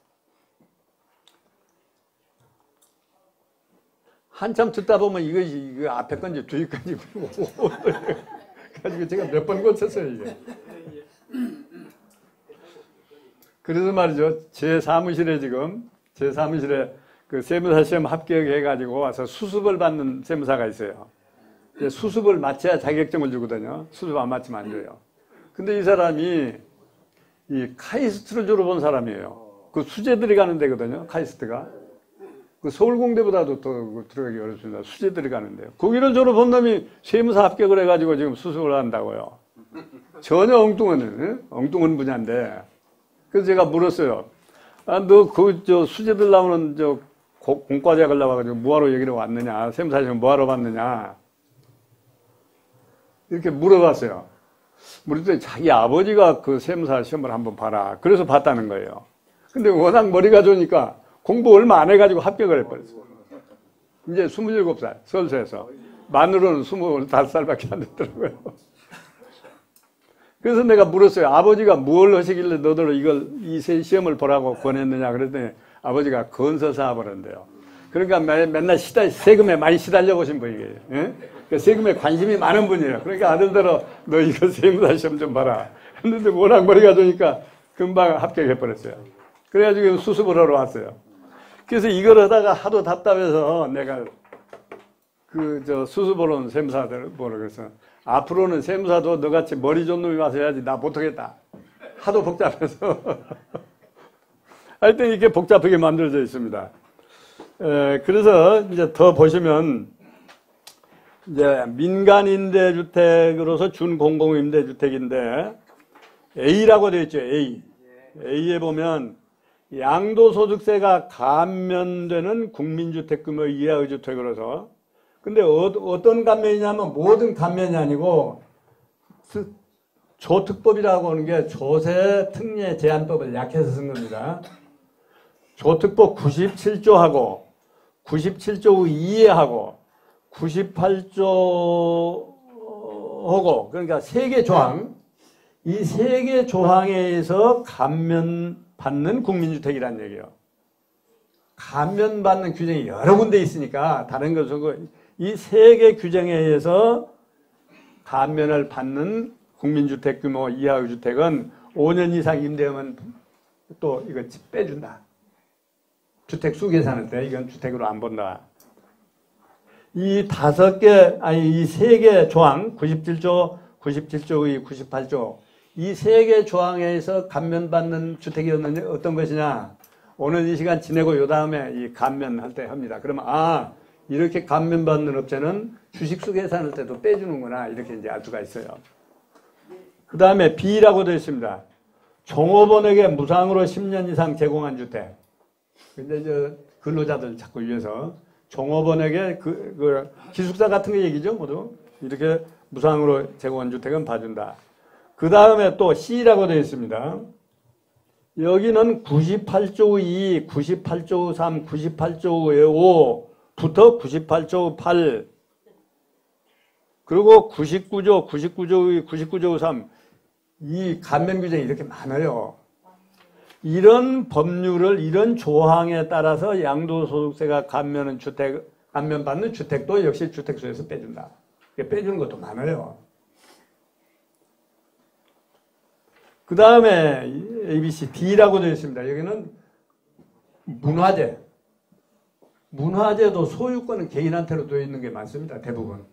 한참 듣다 보면 이거 앞에 건지 뒤에 건지 가지고 제가 몇 번 고쳤어요, 이게. 그래서 말이죠. 제 사무실에 그 세무사 시험 합격해가지고 와서 수습을 받는 세무사가 있어요. 수습을 마쳐야 자격증을 주거든요. 수습 안 마치면 안 줘요. 근데 이 사람이 이 카이스트를 졸업한 사람이에요. 그 수재들이 가는 데거든요. 카이스트가. 그 서울공대보다도 더 들어가기 어렵습니다. 수재들이 가는데요. 거기를 졸업한 놈이 세무사 합격을 해가지고 지금 수습을 한다고요. 전혀 엉뚱한 분야인데. 그래서 제가 물었어요. 아, 너 수재들 나오는 공과대학을 나와가지고 뭐하러 여기로 왔느냐? 세무사 시험 뭐하러 왔느냐? 이렇게 물어봤어요. 물었더니 자기 아버지가 그 세무사 시험을 한번 봐라. 그래서 봤다는 거예요. 근데 워낙 머리가 좋으니까 공부 얼마 안 해가지고 합격을 해버렸어요. 이제 27살, 서울서에서. 만으로는 25살밖에 안 됐더라고요. 그래서 내가 물었어요. 아버지가 뭘 하시길래 너들 이 시험을 보라고 권했느냐. 그랬더니 아버지가 건설사업을 한대요. 그러니까 맨날 세금에 많이 시달려 보신 분이에요. 예? 그러니까 세금에 관심이 많은 분이에요. 그러니까 아들들어 너 이거 세무사 시험 좀 봐라. 했는데 워낙 머리가 좋으니까 금방 합격해 버렸어요. 그래가지고 수습을 하러 왔어요. 그래서 이걸 하다가 하도 답답해서 내가 수습을 온 세무사들 보러 그래서 앞으로는 세무사도 너같이 머리 좋은 놈이 와서 해야지 나 못하겠다. 하도 복잡해서. 하여튼 이렇게 복잡하게 만들어져 있습니다. 그래서 이제 더 보시면 이제 민간임대주택으로서 준공공임대주택인데 A라고 되어 있죠. A에 보면 양도소득세가 감면되는 국민주택 규모 이하의 주택으로서 근데 어떤 감면이냐면 모든 감면이 아니고 조특법이라고 하는 게 조세특례 제한법을 약해서 쓴 겁니다. 조특법 97조하고 97조 2에하고 98조하고 그러니까 3개 조항 이 3개 조항에 의해서 감면받는 국민주택이라는 얘기예요. 감면받는 규정이 여러 군데 있으니까 다른 것은 이 3개 규정에 의해서 감면을 받는 국민주택 규모 이하의 주택은 5년 이상 임대하면 또 이거 빼준다. 주택수 계산할 때 이건 주택으로 안 본다. 이 3개 조항 97조, 97조의 98조 이 3개 조항에 의해서 감면받는 주택이었는데 어떤 것이냐 오늘 이 시간 지내고 요 다음에 이 감면할 때 합니다. 그러면 이렇게 감면받는 업체는 주식수 계산할 때도 빼주는구나 이렇게 이제 알 수가 있어요. 그 다음에 B라고 되어 있습니다. 종업원에게 무상으로 10년 이상 제공한 주택. 근데 근로자들 자꾸 위해서 종업원에게 기숙사 같은 거 얘기죠, 모두. 이렇게 무상으로 제공한 주택은 봐준다. 그 다음에 또 C라고 되어 있습니다. 여기는 98조 2, 98조 3, 98조 5부터 98조 8 그리고 99조, 99조 3 이 감면 규정이 이렇게 많아요. 이런 법률을 이런 조항에 따라서 양도소득세가 감면받는 주택도 역시 주택수에서 빼준다. 빼주는 것도 많아요. 그 다음에 ABC, D라고 되어 있습니다. 여기는 문화재. 문화재도 소유권은 개인한테로 되어 있는 게 많습니다. 대부분.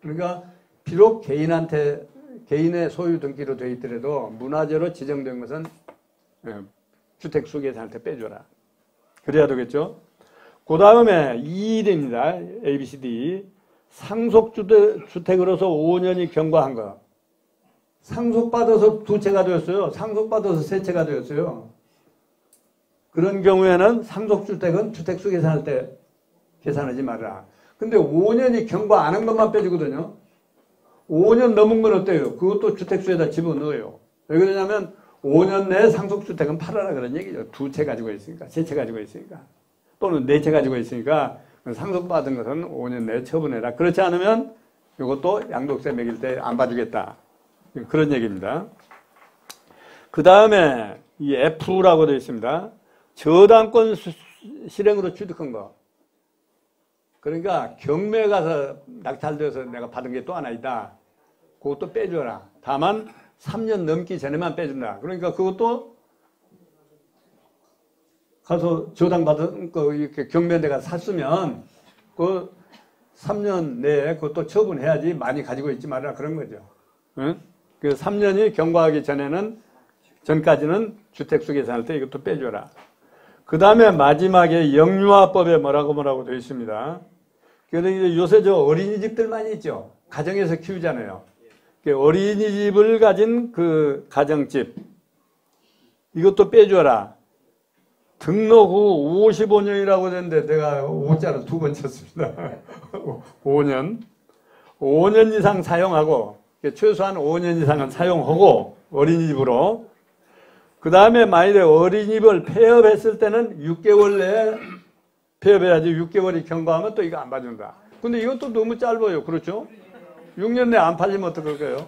그러니까 비록 개인의 소유 등기로 되어 있더라도 문화재로 지정된 것은 주택수 계산할 때 빼줘라. 그래야 되겠죠. 그 다음에 2일입니다. ABCD. 상속주택으로서 5년이 경과한 거. 상속받아서 2채가 되었어요. 상속받아서 3채가 되었어요. 그런 경우에는 상속주택은 주택수 계산할 때 계산하지 말아라. 근데 5년이 경과 안 한 것만 빼주거든요. 5년 넘은 건 어때요? 그것도 주택수에다 집어넣어요. 왜 그러냐면 5년 내에 상속주택은 팔아라 그런 얘기죠. 2채 가지고 있으니까, 3채 가지고 있으니까. 또는 4채 가지고 있으니까 상속받은 것은 5년 내에 처분해라. 그렇지 않으면 이것도 양도세 매길 때 안 봐주겠다. 그런 얘기입니다. 그 다음에 이 F라고 되어 있습니다. 저당권 실행으로 취득한 거. 그러니까 경매에 가서 낙찰되어서 내가 받은 게 또 하나 있다. 그것도 빼줘라. 다만 3년 넘기 전에만 빼준다. 그러니까 그것도 가서 조당받은 거 이렇게 경매대가 샀으면 그 3년 내에 그것도 처분해야지 많이 가지고 있지 말라 그런 거죠. 응? 그 3년이 경과하기 전까지는 주택수 계산할 때 이것도 빼줘라. 그 다음에 마지막에 영유아법에 뭐라고 되어 있습니다. 그런데 요새 저 어린이집들 많이 있죠. 가정에서 키우잖아요. 어린이집을 가진 그 가정집 이것도 빼줘라. 등록 후 55년이라고 되는데 내가 5자를 2번 쳤습니다. 5년. 5년 이상 사용하고 최소한 5년 이상은 사용하고 어린이집으로 그 다음에 만일에 어린이집을 폐업했을 때는 6개월 내에 폐업해야지 6개월이 경과하면 또 이거 안 봐준다. 근데 이것도 너무 짧아요. 그렇죠? 6년 내에 안 팔리면 어떡할까요?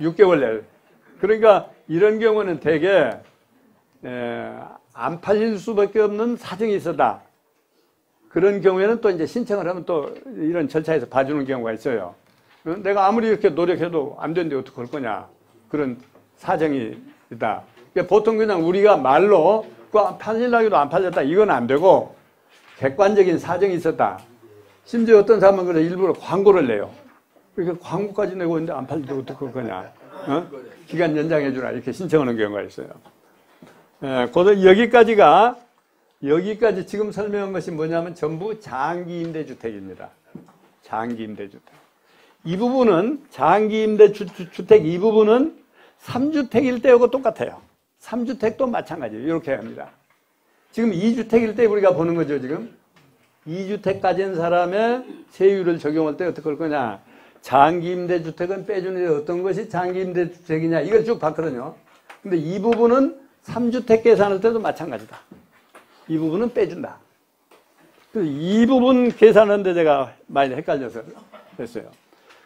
6개월 내에. 그러니까 이런 경우는 대개 안 팔릴 수밖에 없는 사정이 있었다. 그런 경우에는 또 이제 신청을 하면 또 이런 절차에서 봐주는 경우가 있어요. 내가 아무리 이렇게 노력해도 안 되는데 어떻게 할 거냐. 그런 사정이 있다. 그러니까 보통 그냥 우리가 말로 팔리려고 안 팔렸다. 이건 안 되고 객관적인 사정이 있었다. 심지어 어떤 사람은 그래 일부러 광고를 내요. 그러니까 광고까지 내고 있는데 안 팔리는데 어떻게 할 거냐. 어? 기간 연장해주라. 이렇게 신청하는 경우가 있어요. 여기까지 지금 설명한 것이 뭐냐면 전부 장기임대주택입니다. 장기임대주택. 이 부분은 장기임대주택 이 부분은 3주택일 때하고 똑같아요. 3주택도 마찬가지예요. 이렇게 합니다. 지금 2주택일 때 우리가 보는 거죠. 지금 2주택 가진 사람의 세율을 적용할 때 어떻게 할 거냐. 장기임대주택은 빼주는데 어떤 것이 장기임대주택이냐 이걸 쭉 봤거든요. 근데 이 부분은 3주택 계산할 때도 마찬가지다. 이 부분은 빼준다. 이 부분 계산하는데 제가 많이 헷갈려서 했어요.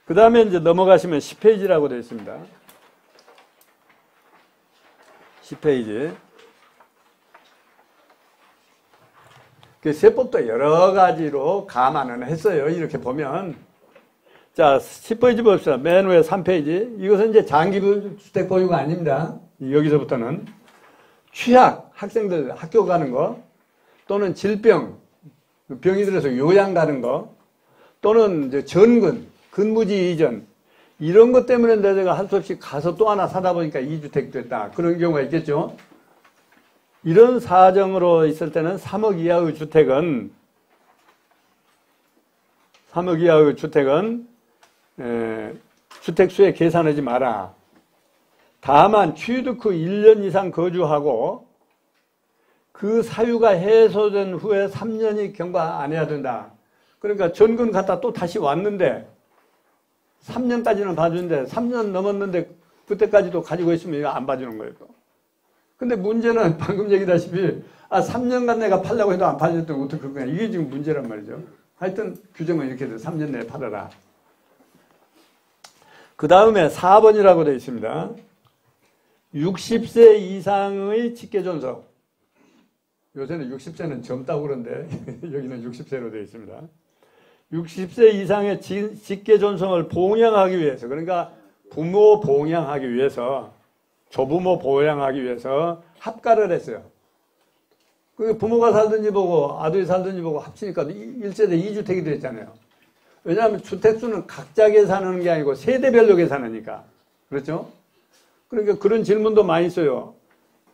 그 다음에 이제 넘어가시면 10페이지라고 되어 있습니다. 10페이지. 그 세법도 여러 가지로 감안을 했어요. 이렇게 보면. 자, 10페이지 봅시다. 맨 위에 3페이지. 이것은 이제 장기주택 보유가 아닙니다. 여기서부터는. 취약, 학생들 학교 가는 거, 또는 질병, 병이 들어서 요양 가는 거, 또는 이제 전근, 근무지 이전, 이런 것 때문에 내가 할 수 없이 가서 또 하나 사다 보니까 2주택 됐다. 그런 경우가 있겠죠. 이런 사정으로 있을 때는 3억 이하의 주택은 주택수에 계산하지 마라. 다만 취득 후 1년 이상 거주하고 그 사유가 해소된 후에 3년이 경과 안 해야 된다. 그러니까 전근 갔다 또 다시 왔는데 3년까지는 봐주는데 3년 넘었는데 그때까지도 가지고 있으면 이거 안 봐주는 거예요. 또. 근데 문제는 방금 얘기다시피 3년간 내가 팔려고 해도 안 팔렸던 어떻게 그럴 거냐. 이게 지금 문제란 말이죠. 하여튼 규정은 이렇게 돼. 3년 내에 팔아라. 그 다음에 4번이라고 되어 있습니다. 60세 이상의 직계존속. 요새는 60세는 젊다고 그러는데 여기는 60세로 되어 있습니다. 60세 이상의 직계존속을 봉양하기 위해서, 그러니까 부모 봉양하기 위해서, 조부모 봉양하기 위해서 합가를 했어요. 그 부모가 살던 집하고 아들이 살던 집하고 합치니까 1세대 2주택이 됐잖아요. 왜냐하면 주택수는 각자 계산하는 게 아니고 세대별로 계산하니까. 그렇죠? 그러니까 그런 질문도 많이 있어요.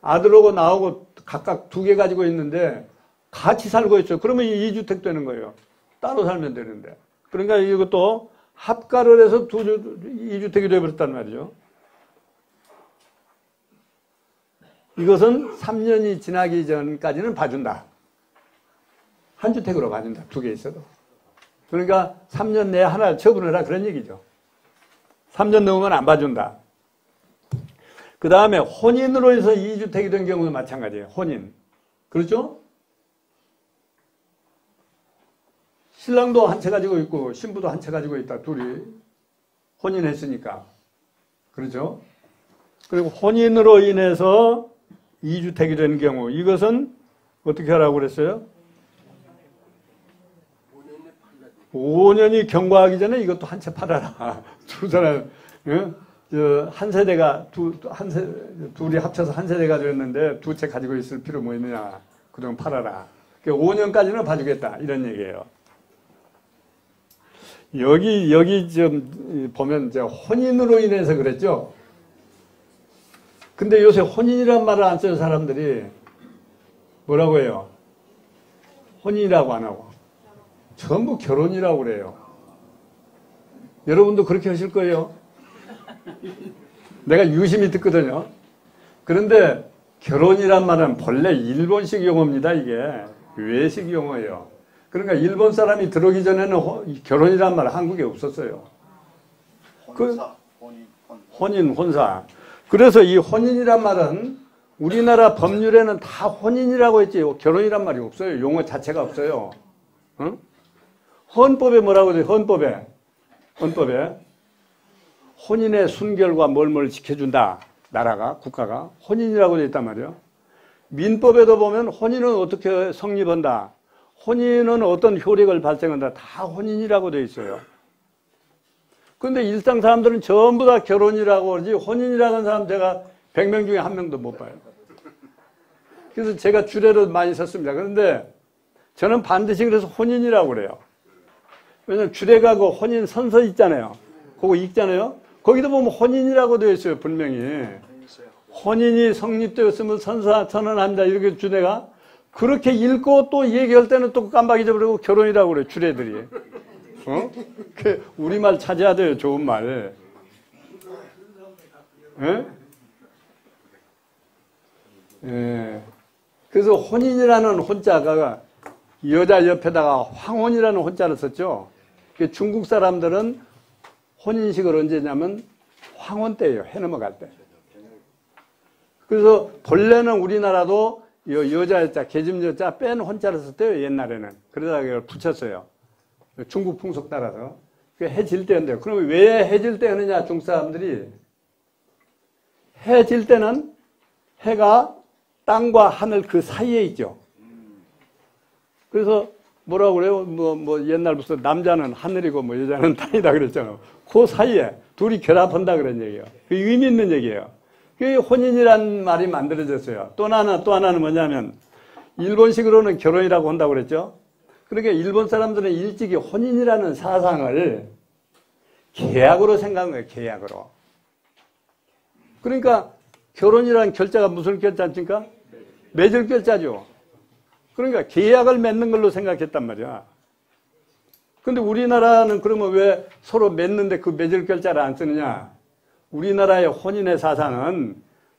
아들하고 나하고 각각 2개 가지고 있는데 같이 살고 있어요. 그러면 2주택 되는 거예요. 따로 살면 되는데. 그러니까 이것도 합가를 해서 2주택이 되어버렸단 말이죠. 이것은 3년이 지나기 전까지는 봐준다. 한 주택으로 봐준다. 2개 있어도. 그러니까 3년 내에 하나 처분을 하라 그런 얘기죠. 3년 넘으면 안 봐준다. 그 다음에 혼인으로 해서 2주택이 된 경우도 마찬가지예요. 혼인. 그렇죠? 신랑도 한 채 가지고 있고 신부도 한 채 가지고 있다. 둘이 혼인했으니까. 그렇죠? 그리고 혼인으로 인해서 2주택이 된 경우 이것은 어떻게 하라고 그랬어요? 5년이 경과하기 전에 이것도 한 채 팔아라. 두 사람 한 세대가 둘이 합쳐서 한 세대가 되었는데 두 채 가지고 있을 필요 뭐 있느냐. 그동안 팔아라. 5년까지는 봐주겠다. 이런 얘기예요. 여기 좀 보면 이제 혼인으로 인해서 그랬죠. 근데 요새 혼인이란 말을 안 쓰는 사람들이 뭐라고 해요? 혼인이라고 안 하고 전부 결혼이라고 그래요. 여러분도 그렇게 하실 거예요. 내가 유심히 듣거든요. 그런데 결혼이란 말은 본래 일본식 용어입니다. 이게 외식 용어예요. 그러니까 일본 사람이 들어오기 전에는 결혼이란 말 한국에 없었어요. 혼인, 혼사. 그래서 이 혼인이란 말은 우리나라 법률에는 다 혼인이라고 했지 결혼이란 말이 없어요. 용어 자체가 없어요. 응? 헌법에 뭐라고 해요? 헌법에 혼인의 순결과 뭘 지켜준다. 나라가, 국가가 혼인이라고 되어 있단 말이에요. 민법에도 보면 혼인은 어떻게 성립한다. 혼인은 어떤 효력을 발생한다. 다 혼인이라고 되어 있어요. 그런데 일상 사람들은 전부 다 결혼이라고 그러지 혼인이라는 사람 제가 100명 중에 1명도 못 봐요. 그래서 제가 주례로 많이 썼습니다. 그런데 저는 반드시 그래서 혼인이라고 그래요. 왜냐면 주례가 그 혼인 선서 있잖아요. 그거 읽잖아요. 거기도 보면 혼인이라고 되어 있어요. 분명히. 혼인이 성립되었음을 선언합니다. 이렇게 주례가. 그렇게 읽고 또 얘기할 때는 또 깜빡 잊어버리고 결혼이라고 그래요. 주례들이. 우리말 찾아야 돼요. 좋은 말. 그래서 혼인이라는 혼자가 여자 옆에다가 황혼이라는 혼자를 썼죠. 중국 사람들은 혼인식을 언제냐면 황혼 때예요. 해 넘어갈 때. 그래서 본래는 우리나라도 여자 여자, 계집 여자 뺀 혼자를 썼대요. 옛날에는. 그러다가 이걸 붙였어요. 중국 풍속 따라서. 해 질 때인데요. 그러면 왜 해 질 때 하느냐, 중국 사람들이. 해 질 때는 해가 땅과 하늘 그 사이에 있죠. 그래서 뭐라고 그래요? 뭐 옛날부터 남자는 하늘이고 뭐 여자는 땅이다 그랬잖아요. 그 사이에 둘이 결합한다 그런 얘기예요. 그 의미 있는 얘기예요. 그게 혼인이란 말이 만들어졌어요. 또 하나는 뭐냐면 일본식으로는 결혼이라고 한다고 그랬죠. 그러니까 일본 사람들은 일찍이 혼인이라는 사상을 계약으로 생각한 거예요. 계약으로. 그러니까 결혼이라는 결자가 무슨 결자입니까? 맺을 결자죠. 그러니까 계약을 맺는 걸로 생각했단 말이야. 근데 우리나라는 그러면 왜 서로 맺는데 그 맺을 결자를 안 쓰느냐? 우리나라의 혼인의 사상은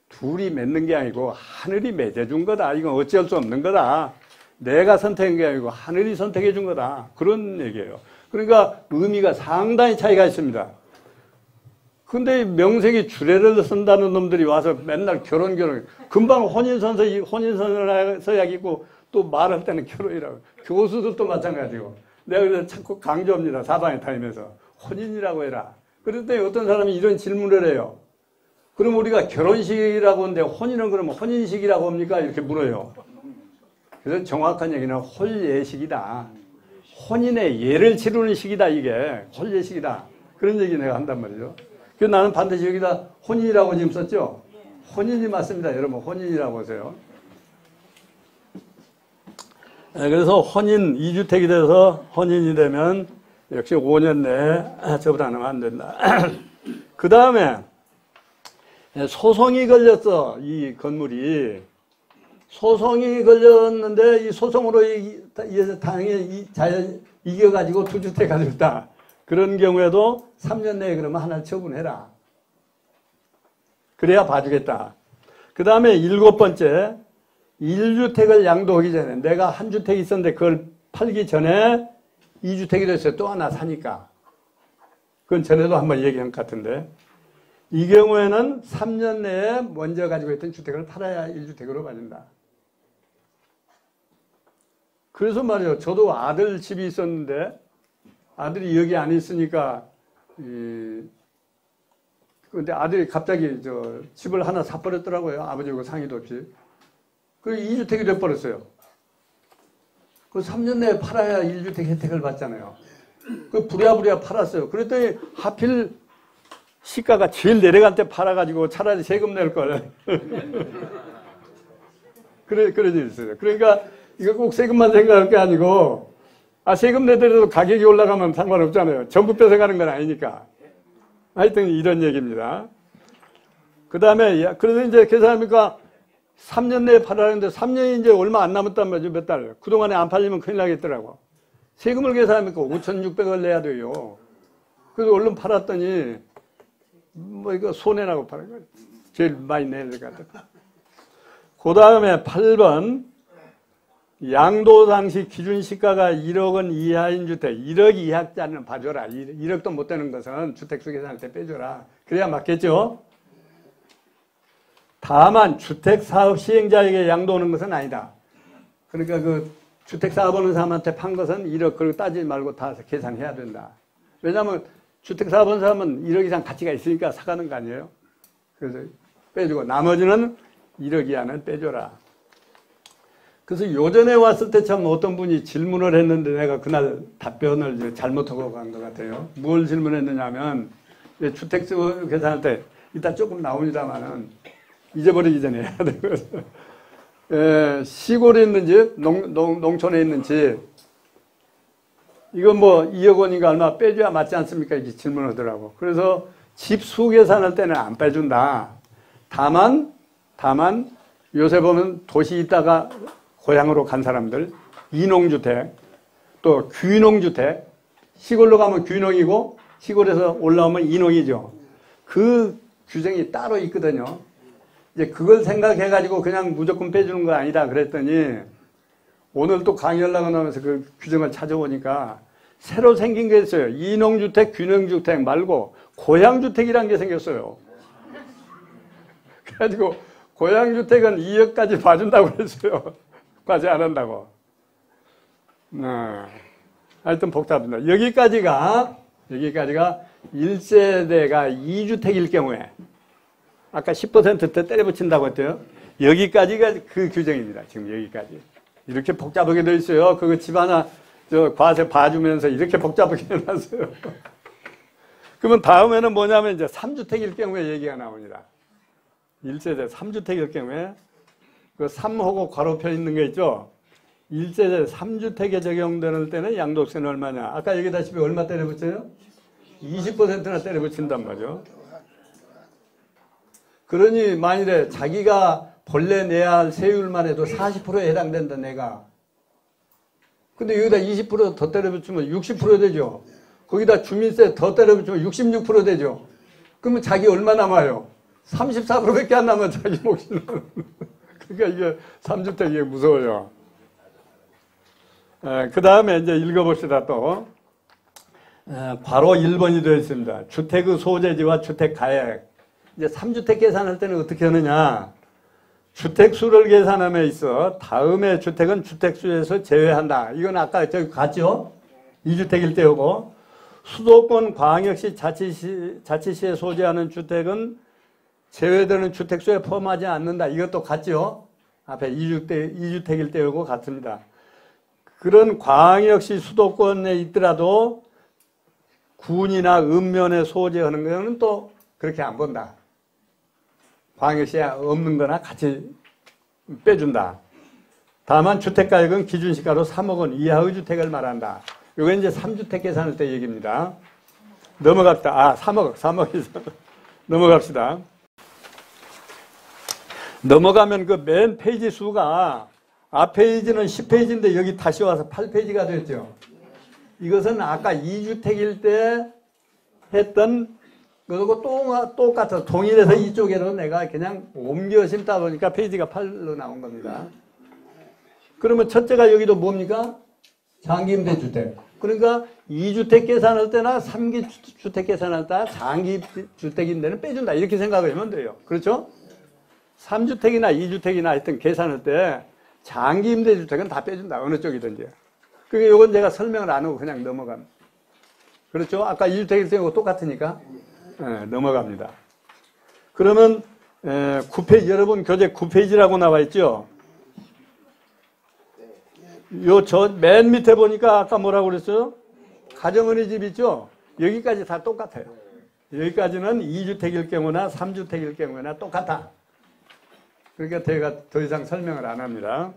둘이 맺는 게 아니고 하늘이 맺어준 거다. 이건 어쩔 수 없는 거다. 내가 선택한 게 아니고 하늘이 선택해 준 거다. 그런 얘기예요. 그러니까 의미가 상당히 차이가 있습니다. 근데 명색이 주례를 쓴다는 놈들이 와서 맨날 결혼. 금방 혼인선서 서약 있고 또 말할 때는 결혼이라고. 교수들도 마찬가지고. 내가 그래서 자꾸 강조합니다. 사방에 다니면서. 혼인이라고 해라. 그랬더니 어떤 사람이 이런 질문을 해요. 그럼 우리가 결혼식이라고 하는데 혼인은 그러면 혼인식이라고 합니까? 이렇게 물어요. 그래서 정확한 얘기는 혼례식이다. 혼인의 예를 치르는 식이다 이게. 혼례식이다. 그런 얘기 내가 한단 말이죠. 그래서 나는 반드시 여기다 혼인이라고 지금 썼죠? 혼인이 맞습니다. 여러분 혼인이라고 하세요. 그래서 혼인 2주택이 돼서 혼인이 되면 역시 5년 내에 저보다 안 하면 안 된다. 그 다음에 소송이 걸렸어. 이 건물이. 소송이 걸렸는데 이 소송으로 당연히 이겨가지고 2주택 가졌다. 그런 경우에도 3년 내에 그러면 하나를 처분해라. 그래야 봐주겠다. 그 다음에 7번째 1주택을 양도하기 전에 내가 한 주택 있었는데 그걸 팔기 전에 2주택이 됐어요. 또 하나 사니까. 그건 전에도 한번 얘기한 것 같은데 이 경우에는 3년 내에 먼저 가지고 있던 주택을 팔아야 1주택으로 받는다. 그래서 말이에요. 저도 아들 집이 있었는데 아들이 여기 안 있으니까 근데 아들이 갑자기 집을 하나 사버렸더라고요. 아버지하고 상의도 없이. 그 2주택이 돼버렸어요. 그 3년 내에 팔아야 1주택 혜택을 받잖아요. 그 부랴부랴 팔았어요. 그랬더니 하필 시가가 제일 내려갈 때 팔아가지고 차라리 세금 낼 걸. 그런 일이 있어요. 그러니까 이거 꼭 세금만 생각할 게 아니고, 세금 내더라도 가격이 올라가면 상관없잖아요. 전부 뺏어가는 건 아니니까. 하여튼 이런 얘기입니다. 그 다음에, 그래서 이제 계산하니까 3년 내에 팔아라는데 3년이 이제 얼마 안 남았단 말이죠. 몇 달. 그동안에 안 팔리면 큰일 나겠더라고. 세금을 계산하니까 5,600원 내야 돼요. 그래서 얼른 팔았더니, 이거 손해나고 파는 거예요. 제일 많이 내야 될 것 같아요. 그 다음에 8번. 양도 당시 기준 시가가 1억 원 이하인 주택, 1억 이하짜리는 봐줘라. 1억도 못 되는 것은 주택수 계산할 때 빼줘라. 그래야 맞겠죠? 다만 주택사업 시행자에게 양도하는 것은 아니다. 그러니까 그 주택사업하는 사람한테 판 것은 1억, 그리고 따지지 말고 다 계산해야 된다. 왜냐하면 주택사업하는 사람은 1억 이상 가치가 있으니까 사가는 거 아니에요? 그래서 빼주고 나머지는 1억 이하는 빼줘라. 그래서 요전에 왔을 때 참 어떤 분이 질문을 했는데 내가 그날 답변을 잘못하고 간 것 같아요. 뭘 질문했느냐면 주택수 계산할 때 일단 조금 나옵니다만은 잊어버리기 전에 해야 되거든요. 시골에 있는 집, 농촌에 있는 집, 이건 뭐 2억 원인가 얼마 빼줘야 맞지 않습니까? 이렇게 질문하더라고. 그래서 집수 계산할 때는 안 빼준다. 다만 요새 보면 도시 있다가 고향으로 간 사람들, 이농주택, 또 귀농주택, 시골로 가면 귀농이고 시골에서 올라오면 이농이죠. 그 규정이 따로 있거든요. 이제 그걸 생각해가지고 그냥 무조건 빼주는 거 아니다 그랬더니 오늘 또 강의 연락을 하면서 그 규정을 찾아보니까 새로 생긴 게 있어요. 이농주택, 귀농주택 말고 고향주택이라는 게 생겼어요. 그래가지고 고향주택은 2억까지 봐준다고 그랬어요. 과세 안 한다고. 하여튼 복잡합니다. 여기까지가 1세대가 2주택일 경우에 아까 10% 때려 붙인다고 했대요. 여기까지가 그 규정입니다. 지금 여기까지. 이렇게 복잡하게 돼 있어요. 그거 집 하나 과세 봐주면서 이렇게 복잡하게 해놨어요. 그러면 다음에는 뭐냐면 이제 3주택일 경우에 얘기가 나옵니다. 1세대 3주택일 경우에 그 3하고 괄호표 있는 게 있죠. 1세대 3주택에 적용되는 때는 양도세는 얼마냐. 아까 얘기했다시피 얼마 때려 붙여요? 20%나 때려 붙인단 말이죠. 그러니 만일에 자기가 본래 내야 할 세율만 해도 40%에 해당된다 내가. 근데 여기다 20% 더 때려 붙이면 60% 되죠. 거기다 주민세 더 때려 붙이면 66% 되죠. 그러면 자기 얼마 남아요? 34%밖에 안 남아 자기 몫이. 그러니까 이게 3주택 이게 무서워요. 그 다음에 이제 읽어봅시다 또. 괄호 1번이 되어 있습니다. 주택의 소재지와 주택 가액. 이제 3주택 계산할 때는 어떻게 하느냐. 주택수를 계산함에 있어 다음의 주택은 주택수에서 제외한다. 이건 아까 저기 같죠? 2주택일 때고 수도권 광역시 자치시에 소재하는 주택은 제외되는 주택수에 포함하지 않는다. 이것도 같죠? 앞에 2주택일 때하고 같습니다. 그런 광역시 수도권에 있더라도 군이나 읍면에 소재하는 거는 또 그렇게 안 본다. 광역시에 없는 거나 같이 빼준다. 다만 주택가액은 기준시가로 3억 원 이하의 주택을 말한다. 이거 이제 3주택 계산할 때 얘기입니다. 넘어갑시다. 3억에서 넘어갑시다. 넘어가면 그 맨 페이지 수가 앞 페이지는 10페이지인데 여기 다시 와서 8페이지가 됐죠. 이것은 아까 2주택일 때 했던 그리고 똑같아. 동일해서 이쪽에로 내가 그냥 옮겨 심다 보니까 페이지가 8로 나온 겁니다. 그러면 첫째가 여기도 뭡니까? 장기임대주택. 그러니까 2주택 계산할 때나 3기주택 계산할 때 장기주택인데는 빼준다. 이렇게 생각하면 돼요. 그렇죠? 3주택이나 2주택이나 하여튼 계산할 때 장기임대주택은 다 빼준다. 어느 쪽이든지. 그러니까 이건 제가 설명을 안 하고 그냥 넘어갑니다. 그렇죠? 아까 2주택일 때하고 똑같으니까 넘어갑니다. 그러면 9페이지, 여러분 교재 9페이지라고 나와 있죠? 맨 밑에 보니까 아까 뭐라고 그랬어요? 가정어린이집 있죠? 여기까지 다 똑같아요. 여기까지는 2주택일 경우나 3주택일 경우나 똑같아. 그러니까 제가 더 이상 설명을 안 합니다.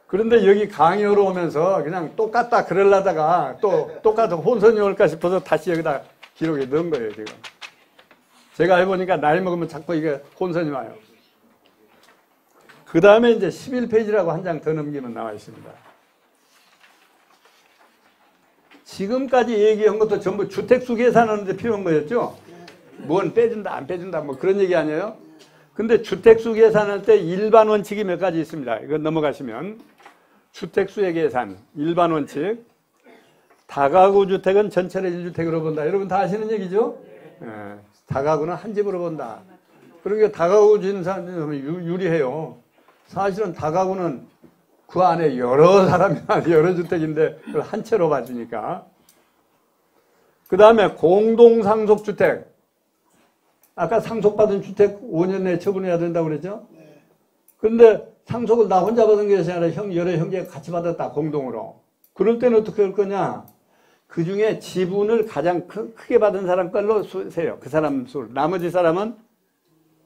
그런데 여기 강의로 오면서 그냥 똑같다 그러려다가 또 똑같은 혼선이 올까 싶어서 다시 여기다 기록에 넣은 거예요, 지금. 제가 해보니까 나이 먹으면 자꾸 이게 혼선이 와요. 그 다음에 이제 11페이지라고 한 장 더 넘기면 나와 있습니다. 지금까지 얘기한 것도 전부 주택수 계산하는데 필요한 거였죠? 뭔 빼준다, 안 빼준다, 뭐 그런 얘기 아니에요? 근데 주택수 계산할 때 일반 원칙이 몇 가지 있습니다. 이거 넘어가시면. 주택수의 계산, 일반 원칙. 다가구 주택은 전체를 1주택으로 본다. 여러분 다 아시는 얘기죠? 예, 다가구는 한 집으로 본다. 그러니까 다가구 지은 사람이 유리해요. 사실은 다가구는 그 안에 여러 사람이 여러 주택인데 그걸 한 채로 봐주니까. 그 다음에 공동상속주택. 아까 상속받은 주택 5년 내에 처분해야 된다고 그랬죠? 그런데 상속을 나 혼자 받은 것이 아니라 여러 형제가 같이 받았다, 공동으로. 그럴 때는 어떻게 할 거냐? 그 중에 지분을 가장 크게 받은 사람 걸로 세요. 그 사람 수. 나머지 사람은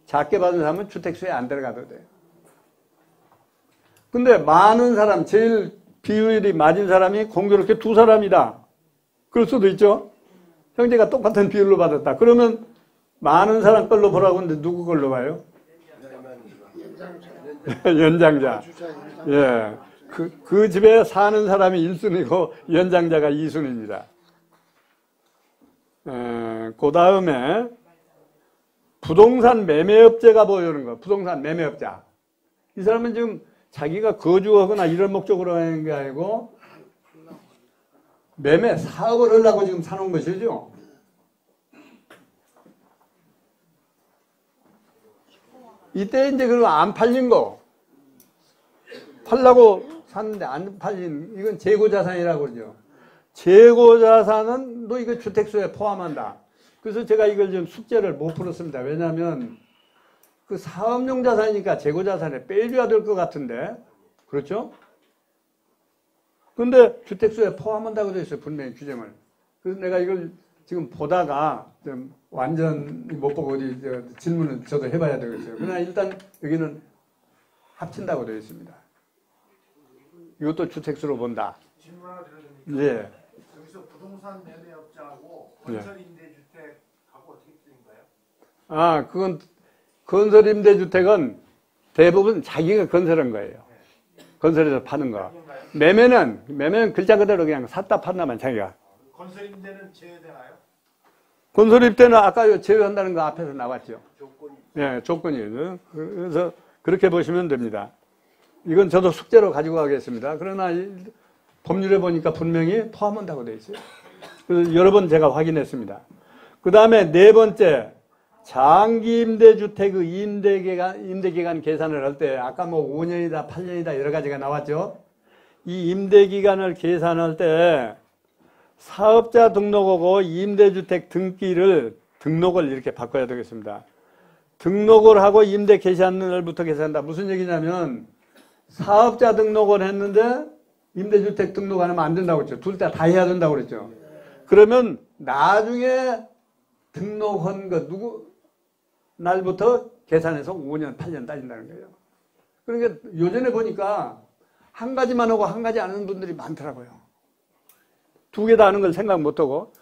작게 받은 사람은 주택수에 안 들어가도 돼요. 근데 많은 사람, 제일 비율이 맞은 사람이 공교롭게 두 사람이다. 그럴 수도 있죠. 형제가 똑같은 비율로 받았다. 그러면 많은 사람 걸로 보라고 하는데 누구 걸로 봐요? 연장자. 예. 그 집에 사는 사람이 1순위고 연장자가 2순위입니다. 그 다음에 부동산 매매업자가 보이는 거. 부동산 매매업자. 이 사람은 지금 자기가 거주하거나 이런 목적으로 하는 게 아니고 매매 사업을 하려고 지금 사놓은 것이죠. 이때 이제 그럼 안 팔린 거. 팔려고 샀는데 안 팔린, 이건 재고자산이라고 그러죠. 재고자산은 너 이거 주택수에 포함한다. 그래서 제가 이걸 좀 숙제를 못 풀었습니다. 왜냐하면 그 사업용 자산이니까 재고자산에 빼줘야 될 것 같은데. 그렇죠? 근데 주택수에 포함한다고 되어 있어요. 분명히 규정을. 그래서 내가 이걸 지금 보다가 좀 완전 못 보고 어디 질문을 저도 해봐야 되겠어요. 그러나 일단 여기는 합친다고 되어 있습니다. 이것도 주택수로 본다. 질문 하나 드려도 됩니까? 예. 여기서 부동산 매매업자하고 건설임대주택하고 어떻게 틀린가요? 아, 그건 건설임대주택은 대부분 자기가 건설한 거예요. 건설해서 파는 거. 매매는 글자 그대로 그냥 샀다 판다만 자기가. 건설임대는 제외되나요? 건설임대는 아까 제외한다는 거 앞에서 나왔죠. 예, 조건이에요. 그래서 그렇게 보시면 됩니다. 이건 저도 숙제로 가지고 가겠습니다. 그러나 법률에 보니까 분명히 포함한다고 되어 있어요. 그래서 여러 번 제가 확인했습니다. 그 다음에 네 번째, 장기 임대주택의 임대기간 계산을 할 때 아까 뭐 5년이다 8년이다 여러 가지가 나왔죠. 이 임대기간을 계산할 때 사업자 등록하고 임대주택 등록을 이렇게 바꿔야 되겠습니다. 등록을 하고 임대 개시한날부터 계산한다. 무슨 얘기냐면 사업자 등록을 했는데 임대주택 등록 안 하면 안 된다고 했죠. 둘 다 해야 된다고 그랬죠. 그러면 나중에 등록한 거 누구 날부터 계산해서 5년, 8년 따진다는 거예요. 그러니까 요전에 보니까 한 가지만 하고 한 가지 안 하는 분들이 많더라고요. 두 개 다 하는 걸 생각 못하고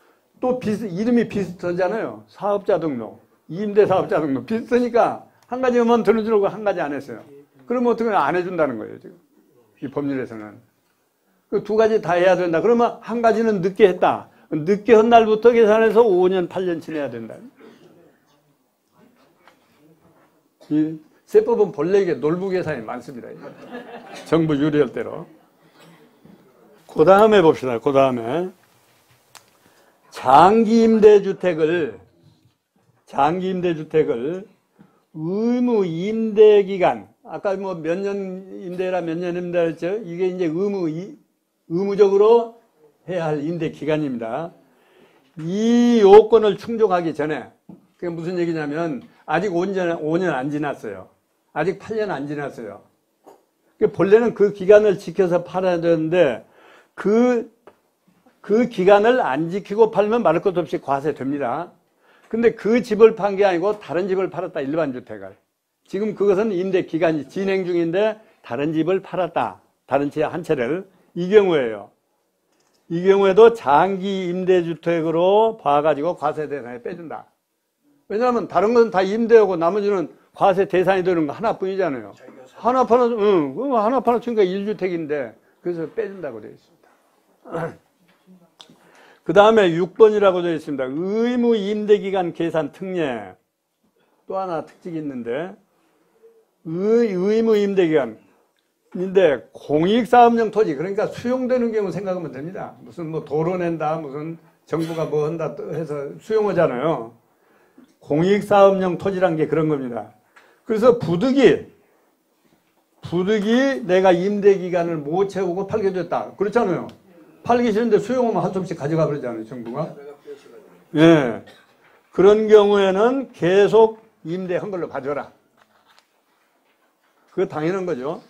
또 이름이 비슷하잖아요. 사업자 등록, 임대사업자 등록 비슷하니까 한 가지만 들어주려고 한 가지 안 했어요. 그러면 어떻게 안 해준다는 거예요, 지금. 이 법률에서는. 그 두 가지 다 해야 된다. 그러면 한 가지는 늦게 했다. 늦게 한 날부터 계산해서 5년, 8년 지내야 된다. 이 세법은 본래 이게 놀부 계산이 많습니다. 정부 유리할 대로. 그 다음에 봅시다. 그 다음에 장기 임대주택을 의무 임대기간, 아까 뭐 몇 년 임대라 몇 년 임대라 했죠? 이게 이제 의무적으로 해야 할 임대 기간입니다. 이 요건을 충족하기 전에, 그게 무슨 얘기냐면 아직 5년 안 지났어요. 아직 8년 안 지났어요. 본래는 그 기간을 지켜서 팔아야 되는데 그 그 기간을 안 지키고 팔면 말할 것도 없이 과세됩니다. 근데 그 집을 판 게 아니고 다른 집을 팔았다, 일반 주택을. 지금 그것은 임대 기간이 진행 중인데 다른 집을 팔았다, 다른 집 한 채를. 이 경우에요. 이 경우에도 장기 임대주택으로 봐가지고 과세 대상에 빼준다. 왜냐하면 다른 건 다 임대하고 나머지는 과세 대상이 되는 거 하나뿐이잖아요. 하나 팔았으니까 1주택인데 그래서 빼준다고 되어 있습니다. 그 다음에 6번이라고 되어 있습니다. 의무 임대기간 계산 특례. 또 하나 특징이 있는데 의무 임대기간 인데 공익사업용 토지, 그러니까 수용되는 경우 생각하면 됩니다. 무슨 뭐 도로 낸다, 무슨 정부가 뭐 한다 해서 수용하잖아요. 공익사업용 토지란 게 그런 겁니다. 그래서 부득이 내가 임대기간을 못 채우고 팔게 됐다. 그렇잖아요. 팔기 싫은데 수용하면 할 수 없이 가져가 버리잖아요, 정부가. 예. 그런 경우에는 계속 임대한 걸로 봐줘라. 그거 당연한 거죠.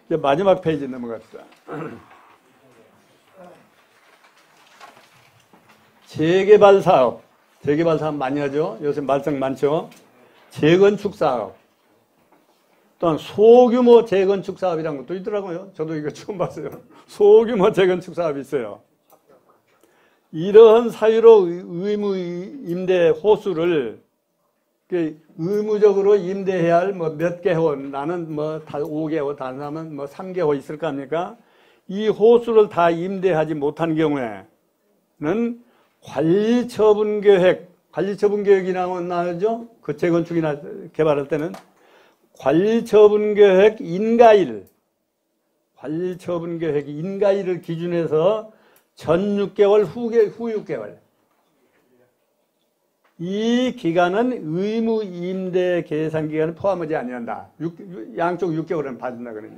이제 마지막 페이지 넘어갑시다. 재개발 사업. 재개발 사업 많이 하죠. 요새 말썽 많죠. 재건축 사업. 또한 소규모 재건축 사업이라는 것도 있더라고요. 저도 이거 처음 봤어요. 소규모 재건축 사업이 있어요. 이러한 사유로 의무 임대 호수를 의무적으로 임대해야 할 뭐 몇 개호, 나는 뭐 다 5개호, 다른 사람은 뭐 3개호 있을 거 아닙니까? 이 호수를 다 임대하지 못한 경우에는 관리처분계획이 나오죠? 그 재건축이나 개발할 때는 관리처분계획 인가일을 기준해서 전 6개월, 후 6개월. 이 기간은 의무 임대 계산 기간을 포함하지 아니한다. 양쪽 6개월은 봐준다 그러니.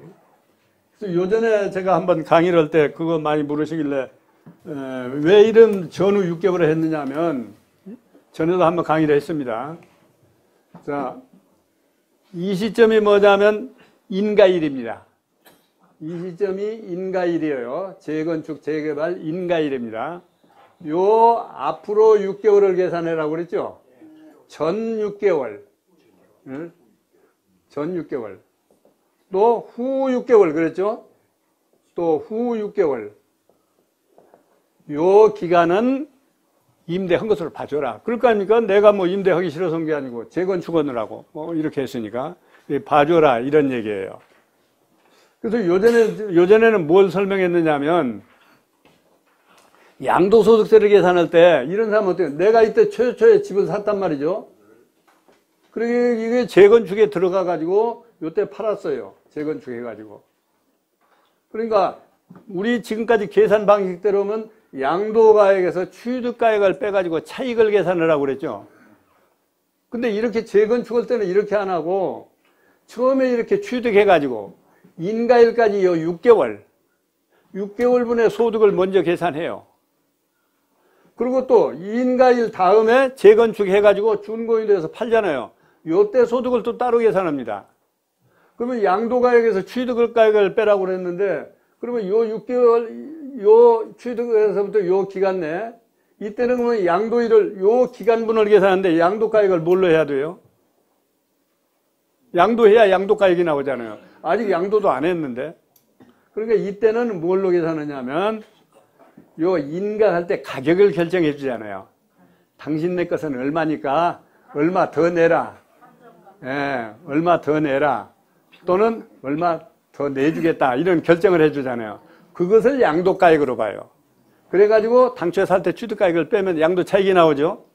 그래서 요전에 제가 한번 강의를 할 때 그거 많이 물으시길래 왜 이런 전후 6개월을 했느냐면 전에도 한번 강의를 했습니다. 자, 이 시점이 뭐냐면 인가일입니다. 이 시점이 인가일이에요. 재건축, 재개발 인가일입니다. 요 앞으로 6개월을 계산해라고 그랬죠? 전 6개월. 응? 전 6개월. 또 후 6개월 그랬죠? 또 후 6개월. 요 기간은 임대한 것으로 봐줘라. 그럴 거 아닙니까? 내가 뭐 임대하기 싫어서 한 게 아니고 재건축하느라고 뭐 이렇게 했으니까 봐줘라 이런 얘기예요. 그래서 요전에는 뭘 설명했느냐면 양도소득세를 계산할 때 이런 사람은 어때요? 내가 이때 최초에 집을 샀단 말이죠. 그러게 이게 재건축에 들어가가지고 요때 팔았어요. 재건축해가지고. 그러니까 우리 지금까지 계산 방식대로 하면 양도가액에서 취득가액을 빼가지고 차익을 계산을 하고 그랬죠. 근데 이렇게 재건축할 때는 이렇게 안 하고 처음에 이렇게 취득해가지고 인가일까지 요 6개월분의 소득을 먼저 계산해요. 그리고 또 인가일 다음에 재건축해가지고 준공이 돼서 팔잖아요. 요때 소득을 또 따로 계산합니다. 그러면 양도가액에서 취득가액을 빼라고 그랬는데 그러면 요 6개월, 요 취득에서부터 요 기간 내 이때는 그러면 양도일을 요 기간분을 계산하는데 양도가액을 뭘로 해야 돼요? 양도해야 양도가액이 나오잖아요. 아직 양도도 안 했는데. 그러니까 이때는 뭘로 계산하냐면 요 인가할 때 가격을 결정해 주잖아요. 당신네 것은 얼마니까 얼마 더 내라. 예, 얼마 더 내라. 또는 얼마 더 내주겠다. 이런 결정을 해 주잖아요. 그것을 양도가액으로 봐요. 그래가지고 당초에 살 때 취득가액을 빼면 양도 차익이 나오죠.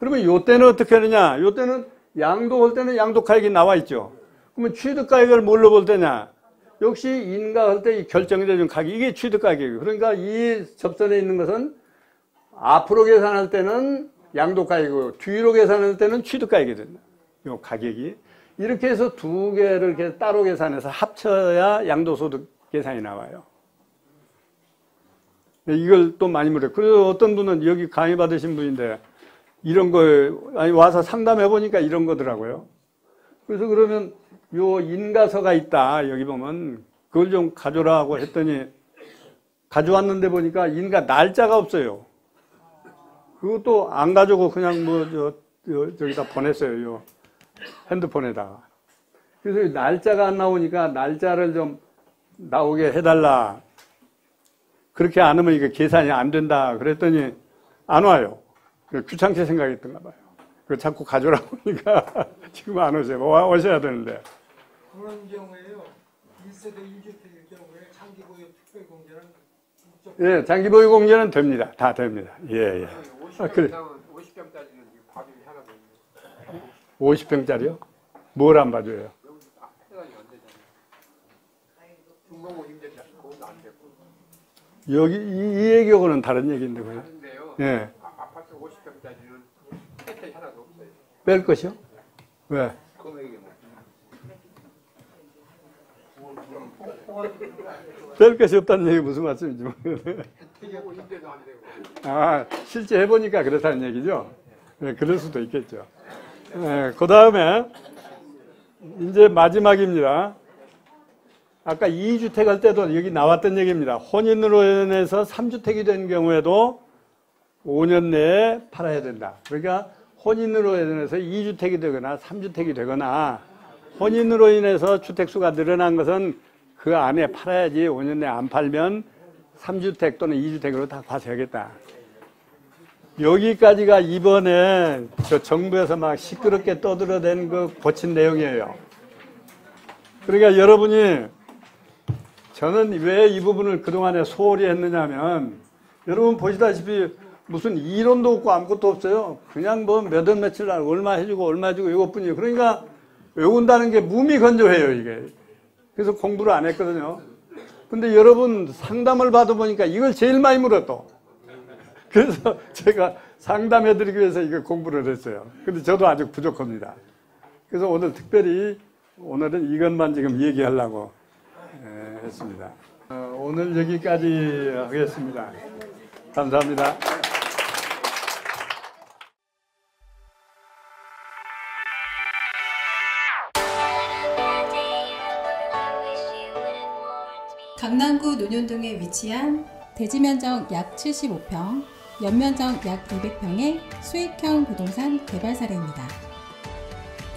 그러면 요때는 어떻게 하느냐. 요때는 양도할 때는 양도가액이 나와 있죠. 그러면 취득가액을 뭘로 볼 때냐. 역시 인가할 때 결정돼 준 가격, 이게 취득가격이에요. 그러니까 이 접선에 있는 것은 앞으로 계산할 때는 양도가격이고 뒤로 계산할 때는 취득가격이 된다. 요 가격이. 이렇게 해서 두 개를 따로 계산해서 합쳐야 양도소득 계산이 나와요. 이걸 또 많이 물어요. 그래서 어떤 분은 여기 강의 받으신 분인데 이런 거 와서 상담해 보니까 이런 거더라고요. 그래서 그러면 요 인가서가 있다. 여기 보면 그걸 좀 가져라 하고 했더니 가져왔는데 보니까 인가 날짜가 없어요. 그것도 안 가지고 그냥 저기다 보냈어요. 요 핸드폰에다가. 그래서 날짜가 안 나오니까 날짜를 좀 나오게 해달라. 그렇게 안 하면 이게 계산이 안 된다. 그랬더니 안 와요. 귀찮게 생각했던가 봐요. 자꾸 가져오라고 하니까 지금 안 오세요. 오셔야 되는데. 그런 경우에요. 1세대 1주택일 경우에 장기보유 특별공제는 예, 장기보유공제는 됩니다. 다 됩니다. 예, 예. 50평 그래. 이상은 50평짜리는 지금 봐주기 하나도 없는데 50평짜리요? 뭘 안 봐줘요? 여기 해당이 안 되잖아요. 중공업 임대차 그것도 안 되고. 여기 이 얘기하고는 다른 얘기인데 그요? 다른데요. 예. 아파트 50평짜리는 혜택이 하나도 없어요. 뺄 것이요? 왜? 금액이 뭐. 뺄 것이 없다는 얘기 무슨 말씀인지 모르겠네. 중공업 임대도 안 되고. 아, 실제 해보니까 그렇다는 얘기죠? 네, 그럴 수도 있겠죠. 네, 그 다음에, 이제 마지막입니다. 아까 2주택 할 때도 여기 나왔던 얘기입니다. 혼인으로 인해서 3주택이 된 경우에도 5년 내에 팔아야 된다. 그러니까 혼인으로 인해서 2주택이 되거나 3주택이 되거나 혼인으로 인해서 주택수가 늘어난 것은 그 안에 팔아야지 5년 내에 안 팔면 3주택 또는 2주택으로 다 과세하겠다. 여기까지가 이번에 저 정부에서 막 시끄럽게 떠들어댄 그 고친 내용이에요. 그러니까 여러분이 저는 왜 이 부분을 그동안에 소홀히 했느냐면 여러분 보시다시피 무슨 이론도 없고 아무것도 없어요. 그냥 뭐 몇 월 며칠 날 얼마 해주고 얼마 해주고 이것뿐이에요. 그러니까 외운다는 게 무미건조해요, 이게. 그래서 공부를 안 했거든요. 근데 여러분 상담을 받아보니까 이걸 제일 많이 물어 또. 그래서 제가 상담해드리기 위해서 이거 공부를 했어요. 근데 저도 아직 부족합니다. 그래서 오늘 특별히 오늘은 이것만 지금 얘기하려고 했습니다. 오늘 여기까지 하겠습니다. 감사합니다. 강남구 논현동에 위치한 대지면적 약 75평, 연면적 약 200평의 수익형 부동산 개발 사례입니다.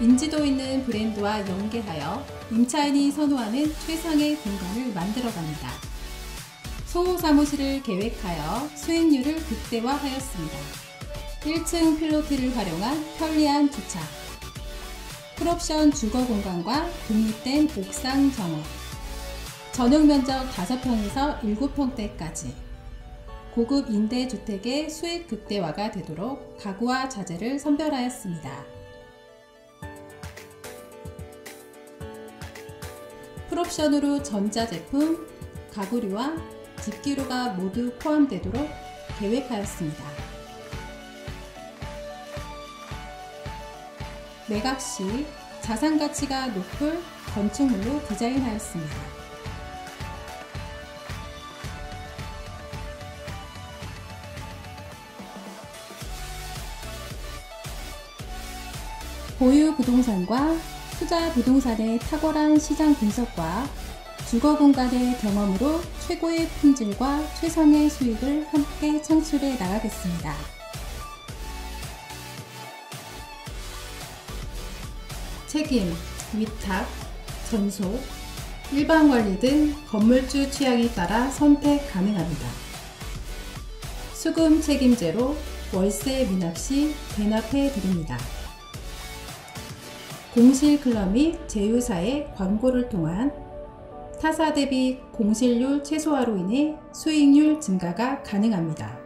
인지도 있는 브랜드와 연계하여 임차인이 선호하는 최상의 공간을 만들어갑니다. 소호 사무실을 계획하여 수익률을 극대화하였습니다. 1층 필로티를 활용한 편리한 주차, 풀옵션 주거 공간과 독립된 옥상 정원, 전용 면적 5평에서 7평대까지 고급 임대주택의 수익 극대화가 되도록 가구와 자재를 선별하였습니다. 풀옵션으로 전자제품, 가구류와 집기류가 모두 포함되도록 계획하였습니다. 매각 시 자산가치가 높을 건축물로 디자인하였습니다. 보유 부동산과 투자 부동산의 탁월한 시장 분석과 주거 공간의 경험으로 최고의 품질과 최상의 수익을 함께 창출해 나가겠습니다. 책임, 위탁, 전속, 일반 관리 등 건물주 취향에 따라 선택 가능합니다. 수금 책임제로 월세 미납 시 대납해 드립니다. 공실 클럽 및 제휴사의 광고를 통한 타사 대비 공실률 최소화로 인해 수익률 증가가 가능합니다.